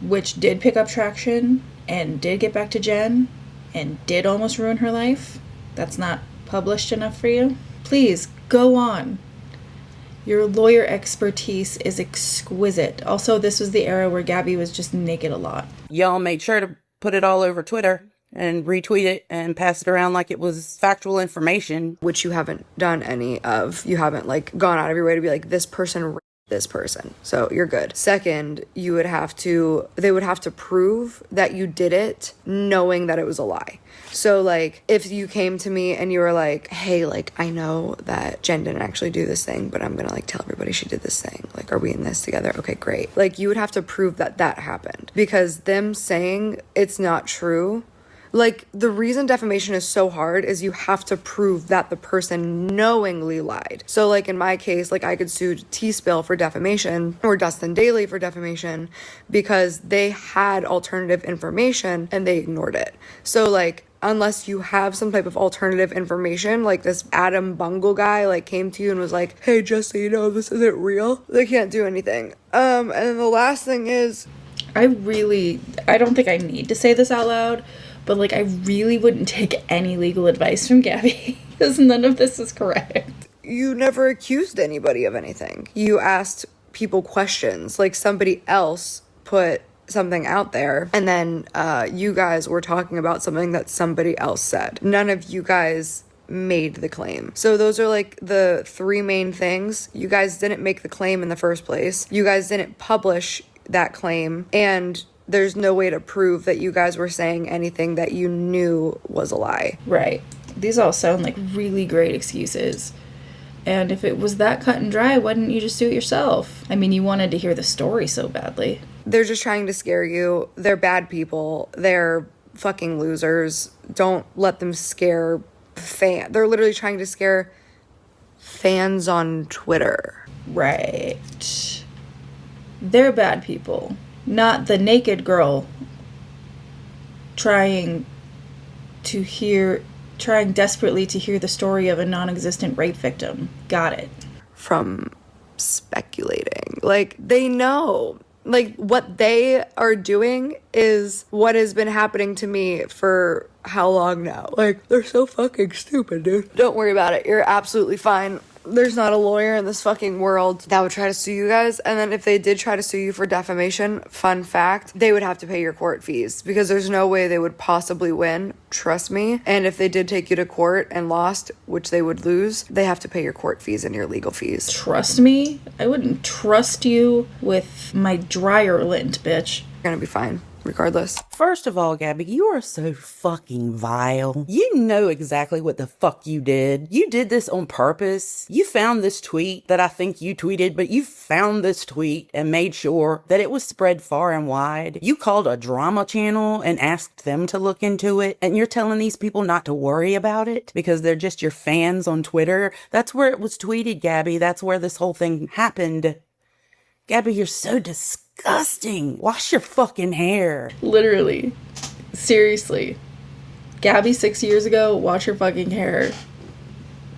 which did pick up traction and did get back to Jen and did almost ruin her life. That's not published enough for you? Please go on. Your lawyer expertise is exquisite. Also, this was the era where Gabbie was just naked a lot. Y'all made sure to put it all over Twitter and retweet it and pass it around like it was factual information. Which you haven't done any of. You haven't like gone out of your way to be like, this person raped this person. So you're good. Second, they would have to prove that you did it knowing that it was a lie. So like if you came to me and you were like, hey, like I know that Jen didn't actually do this thing, but I'm gonna like tell everybody she did this thing. Like, are we in this together? Okay, great. Like you would have to prove that that happened, because them saying it's not true, like the reason defamation is so hard is you have to prove that the person knowingly lied. So like in my case, like I could sue T-Spill for defamation or Dustin Daly for defamation because they had alternative information and they ignored it. So like unless you have some type of alternative information, like this Adam Bungle guy like came to you and was like, hey, just so you know, this isn't real, they can't do anything. And then the last thing is, I don't think I need to say this out loud, but like I really wouldn't take any legal advice from Gabbie because none of this is correct. You never accused anybody of anything. You asked people questions. Like somebody else put something out there and then you guys were talking about something that somebody else said. None of you guys made the claim. So those are like the three main things. You guys didn't make the claim in the first place. You guys didn't publish that claim, and there's no way to prove that you guys were saying anything that you knew was a lie. Right. These all sound like really great excuses. And if it was that cut and dry, why didn't you just do it yourself? I mean, you wanted to hear the story so badly. They're just trying to scare you. They're bad people. They're fucking losers. Don't let them scare fans. They're literally trying to scare fans on Twitter. Right. They're bad people. Not the naked girl trying desperately to hear the story of a non-existent rape victim. Got it. From speculating. Like, they know. Like, what they are doing is what has been happening to me for how long now? Like, they're so fucking stupid, dude. Don't worry about it. You're absolutely fine. There's not a lawyer in this fucking world that would try to sue you guys. And then if they did try to sue you for defamation, fun fact, they would have to pay your court fees because there's no way they would possibly win. Trust me. And if they did take you to court and lost, which they would lose, they have to pay your court fees and your legal fees. Trust me? I wouldn't trust you with my dryer lint, bitch. You're gonna be fine. Regardless. First of all, Gabbie, you are so fucking vile. You know exactly what the fuck you did. You did this on purpose. You found this tweet that I think you tweeted, but you found this tweet and made sure that it was spread far and wide. You called a drama channel and asked them to look into it, and you're telling these people not to worry about it because they're just your fans on Twitter. That's where it was tweeted, Gabbie. That's where this whole thing happened. Gabbie, you're so disgusting. Wash your fucking hair. Literally. Seriously. Gabbie 6 years ago, wash your fucking hair.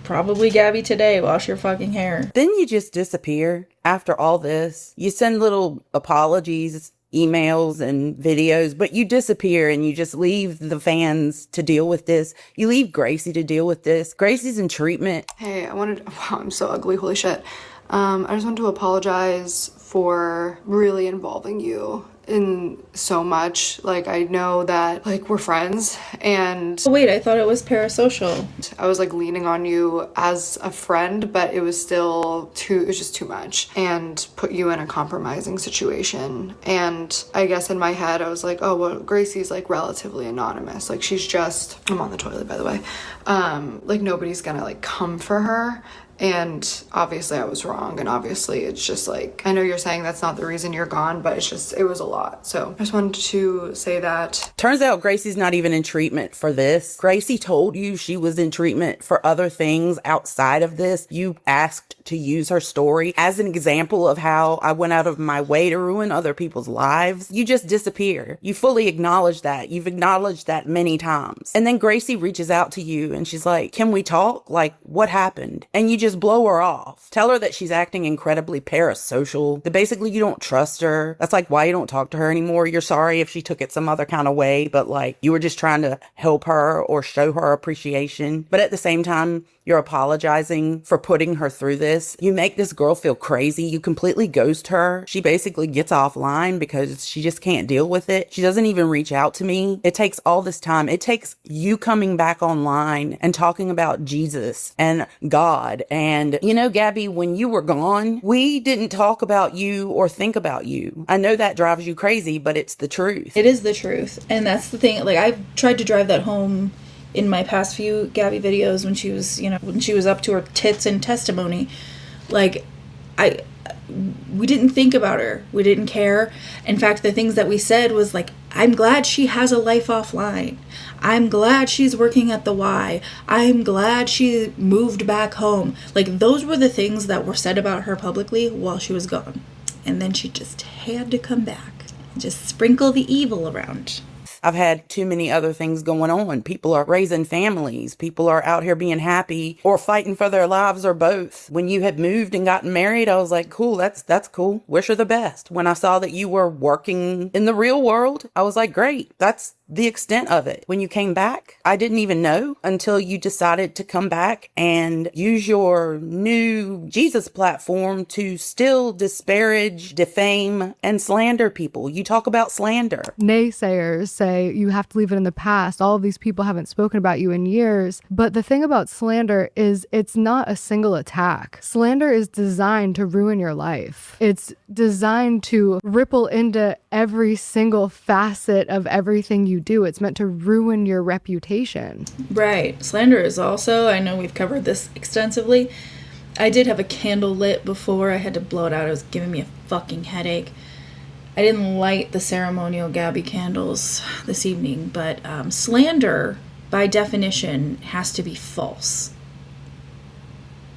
Probably Gabbie today, wash your fucking hair. Then you just disappear after all this. You send little apologies, emails, and videos, but you disappear and you just leave the fans to deal with this. You leave Gracie to deal with this. Gracie's in treatment. Hey, wow, I'm so ugly, holy shit. I just want to apologize for really involving you in so much. Like, I know that, like, we're friends, and... Oh, wait, I thought it was parasocial. I was, like, leaning on you as a friend, but it was still it was just too much, and put you in a compromising situation. And I guess in my head, I was like, oh, well, Gracie's, like, relatively anonymous. Like, she's just... I'm on the toilet, by the way. Like, nobody's gonna, like, come for her. And obviously I was wrong, and obviously it's just like, I know you're saying that's not the reason you're gone, but it's just, it was a lot. So I just wanted to say that. Turns out Gracie's not even in treatment for this. Gracie told you she was in treatment for other things outside of this. You asked to use her story as an example of how I went out of my way to ruin other people's lives. You just disappear. You fully acknowledge that. You've acknowledged that many times. And then Gracie reaches out to you and she's like, can we talk? Like, what happened? And you just blow her off. Tell her that she's acting incredibly parasocial, that basically you don't trust her. That's like why you don't talk to her anymore. You're sorry if she took it some other kind of way, but like you were just trying to help her or show her appreciation. But at the same time, you're apologizing for putting her through this. You make this girl feel crazy. You completely ghost her. She basically gets offline because she just can't deal with it. She doesn't even reach out to me. It takes all this time. It takes you coming back online and talking about Jesus and God. And, you know, Gabbie, when you were gone, we didn't talk about you or think about you. I know that drives you crazy, but it's the truth. It is the truth. And that's the thing. Like, I've tried to drive that home in my past few Gabbie videos when she was, you know, when she was up to her tits in testimony. Like, we didn't think about her. We didn't care. In fact, the things that we said was like, I'm glad she has a life offline. I'm glad she's working at the Y. I'm glad she moved back home. Like, those were the things that were said about her publicly while she was gone. And then she just had to come back and just sprinkle the evil around. I've had too many other things going on. People are raising families. People are out here being happy or fighting for their lives or both. When you had moved and gotten married, I was like, cool, that's cool. Wish her the best. When I saw that you were working in the real world, I was like, great. That's the extent of it. When you came back, I didn't even know until you decided to come back and use your new Jesus platform to still disparage, defame, and slander people. You talk about slander. Naysayers say you have to leave it in the past. All of these people haven't spoken about you in years. But the thing about slander is it's not a single attack. Slander is designed to ruin your life. It's designed to ripple into every single facet of everything you do. It's meant to ruin your reputation. Right. Slander is also, I know we've covered this extensively. I did have a candle lit before. I had to blow it out. It was giving me a fucking headache. I didn't light the ceremonial Gabbie candles this evening, but slander, by definition, has to be false.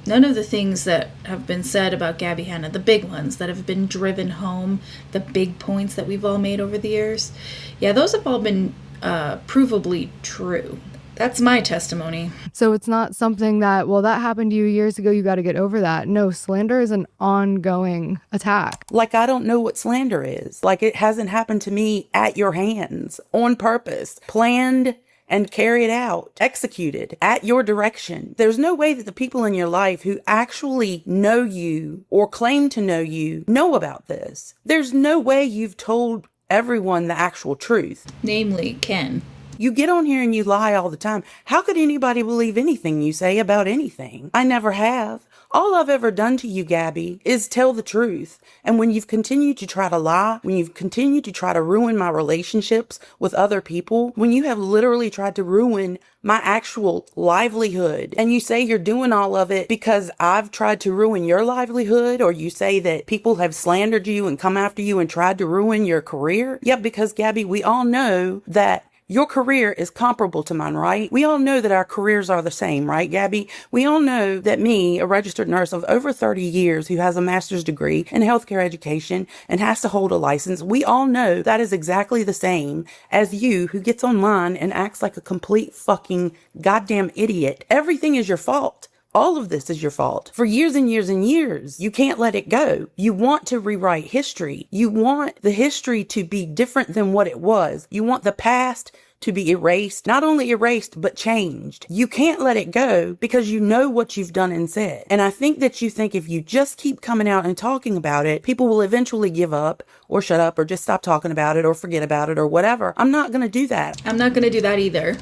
None of the things that have been said about Gabbie Hanna, the big ones that have been driven home, the big points that we've all made over the years, yeah, those have all been provably true. That's my testimony. So it's not something that, well, that happened to you years ago, you got to get over that. No, slander is an ongoing attack. Like, I don't know what slander is. Like, it hasn't happened to me at your hands, on purpose, planned and carried out, executed at your direction. There's no way that the people in your life who actually know you or claim to know you know about this. There's no way you've told everyone the actual truth. Namely, Ken. You get on here and you lie all the time. How could anybody believe anything you say about anything? I never have. All I've ever done to you, Gabbie, is tell the truth. And when you've continued to try to lie, when you've continued to try to ruin my relationships with other people, when you have literally tried to ruin my actual livelihood, and you say you're doing all of it because I've tried to ruin your livelihood, or you say that people have slandered you and come after you and tried to ruin your career. Yep, because Gabbie, we all know that your career is comparable to mine, right? We all know that our careers are the same, right, Gabbie? We all know that me, a registered nurse of over 30 years who has a master's degree in healthcare education and has to hold a license, we all know that is exactly the same as you who gets online and acts like a complete fucking goddamn idiot. Everything is your fault. All of this is your fault. For years and years and years, you can't let it go. You want to rewrite history. You want the history to be different than what it was. You want the past to be erased, not only erased, but changed. You can't let it go because you know what you've done and said. And I think that you think if you just keep coming out and talking about it, people will eventually give up or shut up or just stop talking about it or forget about it or whatever. I'm not going to do that. I'm not going to do that either.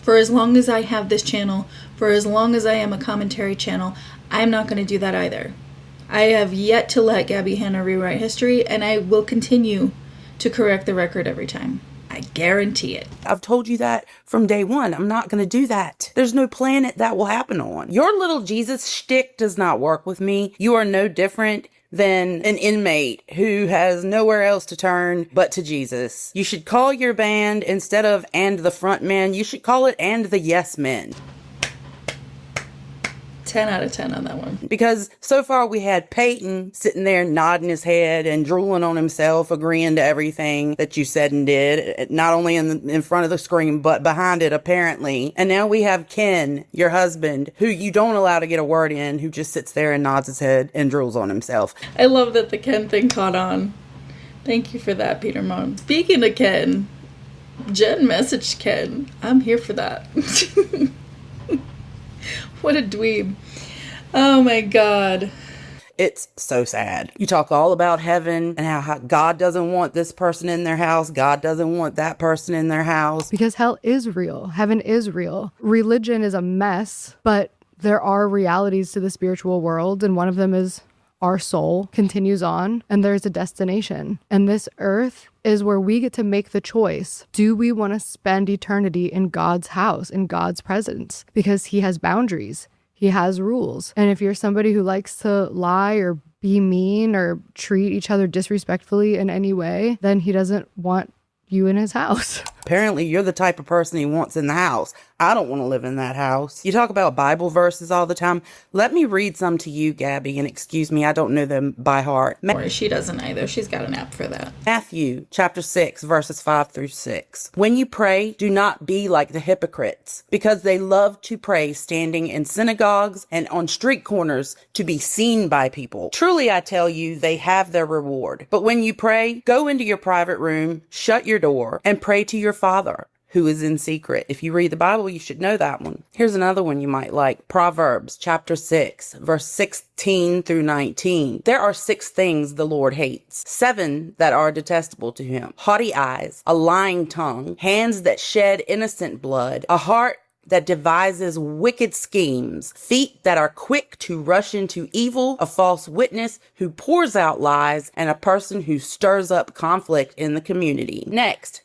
For as long as I have this channel, for as long as I am a commentary channel, I'm not going to do that either. I have yet to let Gabbie Hanna rewrite history, and I will continue to correct the record every time. I guarantee it. I've told you that from day one. I'm not going to do that. There's no planet that will happen on. Your little Jesus shtick does not work with me. You are no different than an inmate who has nowhere else to turn but to Jesus. You should call your band, instead of "and the front men," you should call it "and the yes men." 10 out of 10 on that one. Because so far we had Peyton sitting there nodding his head and drooling on himself, agreeing to everything that you said and did, not only in front of the screen, but behind it, apparently. And now we have Ken, your husband, who you don't allow to get a word in, who just sits there and nods his head and drools on himself. I love that the Ken thing caught on. Thank you for that, Peter Mon. Speaking of Ken, Jen messaged Ken. I'm here for that. What a dweeb. Oh my God. It's so sad. You talk all about heaven and how God doesn't want this person in their house. God doesn't want that person in their house. Because hell is real. Heaven is real. Religion is a mess, but there are realities to the spiritual world, and one of them is our soul continues on, and there's a destination. And this earth is where we get to make the choice. Do we want to spend eternity in God's house, in God's presence? Because he has boundaries. He has rules. And if you're somebody who likes to lie or be mean or treat each other disrespectfully in any way, then he doesn't want you in his house. Apparently, you're the type of person he wants in the house. I don't want to live in that house. You talk about Bible verses all the time. Let me read some to you, Gabbie, and excuse me, I don't know them by heart. Or she doesn't either. She's got an app for that. Matthew chapter 6, verses 5 through 6. When you pray, do not be like the hypocrites, because they love to pray standing in synagogues and on street corners to be seen by people. Truly, I tell you, they have their reward. But when you pray, go into your private room, shut your door, and pray to your Father who is in secret. If you read the Bible, you should know that one. Here's another one you might like. Proverbs chapter 6, verse 16 through 19. There are 6 things the Lord hates, 7 that are detestable to him: haughty eyes, a lying tongue, hands that shed innocent blood, a heart that devises wicked schemes, feet that are quick to rush into evil, a false witness who pours out lies, and a person who stirs up conflict in the community. Next,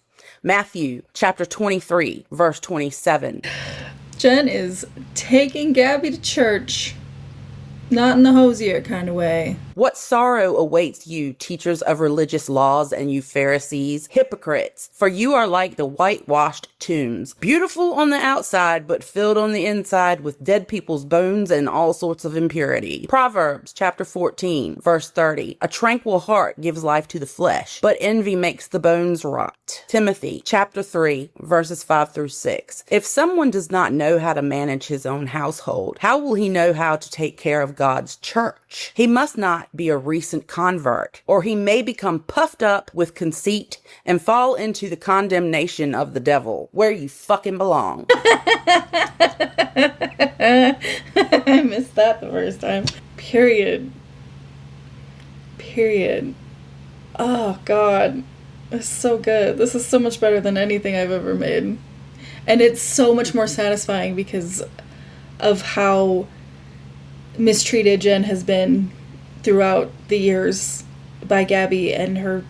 Matthew chapter 23, verse 27. Jen is taking Gabbie to church. Not in the hosier kind of way. What sorrow awaits you, teachers of religious laws, and you Pharisees, hypocrites, for you are like the whitewashed tombs, beautiful on the outside, but filled on the inside with dead people's bones and all sorts of impurity. Proverbs chapter 14, verse 30. A tranquil heart gives life to the flesh, but envy makes the bones rot. Timothy chapter 3, verses 5 through 6. If someone does not know how to manage his own household, how will he know how to take care of God's church? He must not be a recent convert, or he may become puffed up with conceit and fall into the condemnation of the devil, where you fucking belong. I missed that the first time. Period. Oh God, it's so good. This is so much better than anything I've ever made, and it's so much more satisfying because of how mistreated Jen has been throughout the years by Gabbie and her,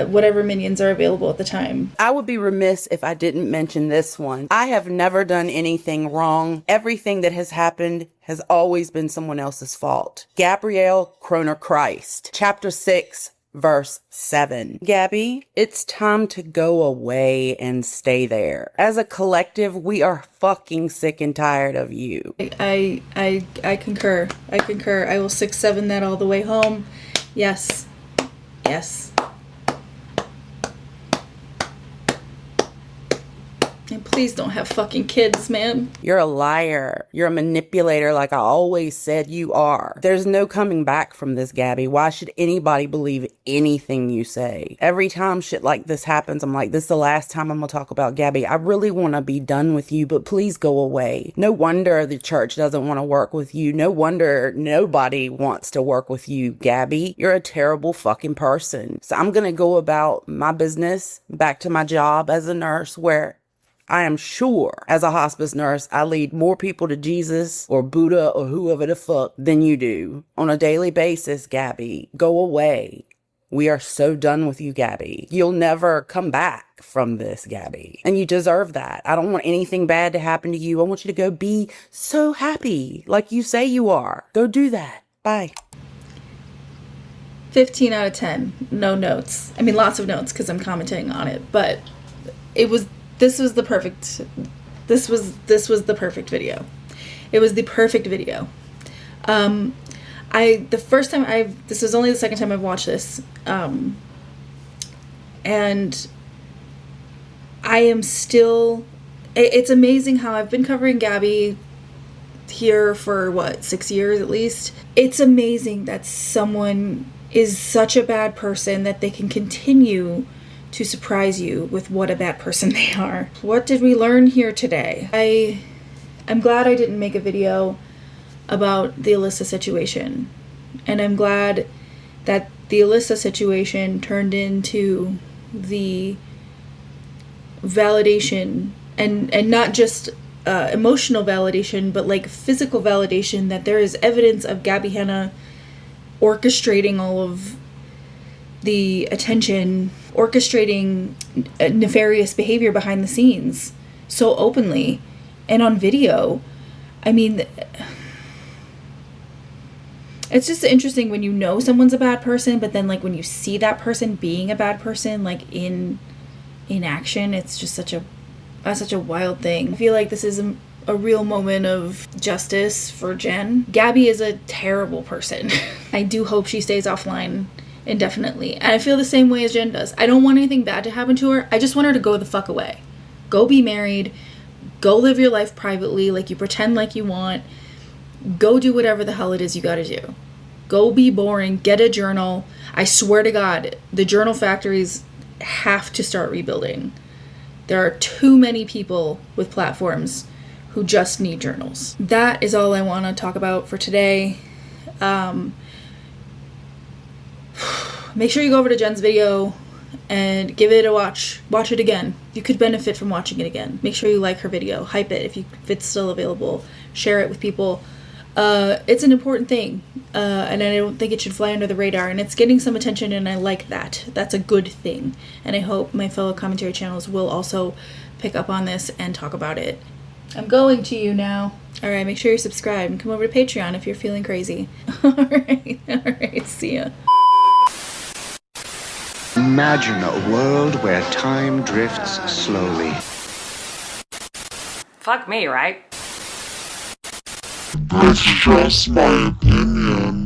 whatever minions are available at the time. I would be remiss if I didn't mention this one. I have never done anything wrong. Everything that has happened has always been someone else's fault. Gabrielle Kroner Christ, chapter 6, verse 7. Gabbie, it's time to go away and stay there. As a collective, we are fucking sick and tired of you. I concur. I will 6-7 that all the way home. Yes. And please don't have fucking kids, man. You're a liar. You're a manipulator like I always said you are. There's no coming back from this, Gabbie. Why should anybody believe anything you say? Every time shit like this happens, I'm like, this is the last time I'm gonna talk about Gabbie. I really want to be done with you, but please go away. No wonder the church doesn't want to work with you. No wonder nobody wants to work with you, Gabbie. You're a terrible fucking person. So I'm gonna go about my business, back to my job as a nurse, where I am sure, as a hospice nurse, I lead more people to Jesus or Buddha or whoever the fuck than you do on a daily basis, Gabbie. Go away. We are so done with you, Gabbie. You'll never come back from this, Gabbie. And you deserve that. I don't want anything bad to happen to you. I want you to go be so happy like you say you are. Go do that. Bye. 15 out of 10. No notes. I mean, lots of notes because I'm commenting on it, but this was the perfect video. It was the perfect video. This was only the second time I've watched this, and I am still, it's amazing how I've been covering Gabbie here for what, 6 years at least. It's amazing that someone is such a bad person that they can continue to surprise you with what a bad person they are. What did we learn here today? I'm glad I didn't make a video about the ALYSSA situation. And I'm glad that the ALYSSA situation turned into the validation and not just emotional validation, but like physical validation that there is evidence of Gabbie Hanna orchestrating all of the attention, orchestrating nefarious behavior behind the scenes so openly and on video. I mean, it's just interesting when you know someone's a bad person, but then like when you see that person being a bad person, like in action, it's just such a wild thing. I feel like this is a real moment of justice for Jen. Gabbie is a terrible person. I do hope she stays offline indefinitely. And I feel the same way as Jen does. I don't want anything bad to happen to her. I just want her to go the fuck away. Go be married. Go live your life privately like you pretend like you want. Go do whatever the hell it is you gotta do. Go be boring. Get a journal. I swear to God, the journal factories have to start rebuilding. There are too many people with platforms who just need journals. That is all I want to talk about for today. Make sure you go over to Jen's video and give it a watch. Watch it again. You could benefit from watching it again. Make sure you like her video. Hype it if it's still available. Share it with people. It's an important thing, and I don't think it should fly under the radar, and it's getting some attention, and I like that. That's a good thing, and I hope my fellow commentary channels will also pick up on this and talk about it. I'm going to you now. Alright, make sure you're subscribed, and come over to Patreon if you're feeling crazy. Alright, see ya. Imagine a world where time drifts slowly. Fuck me, right? That's just my opinion.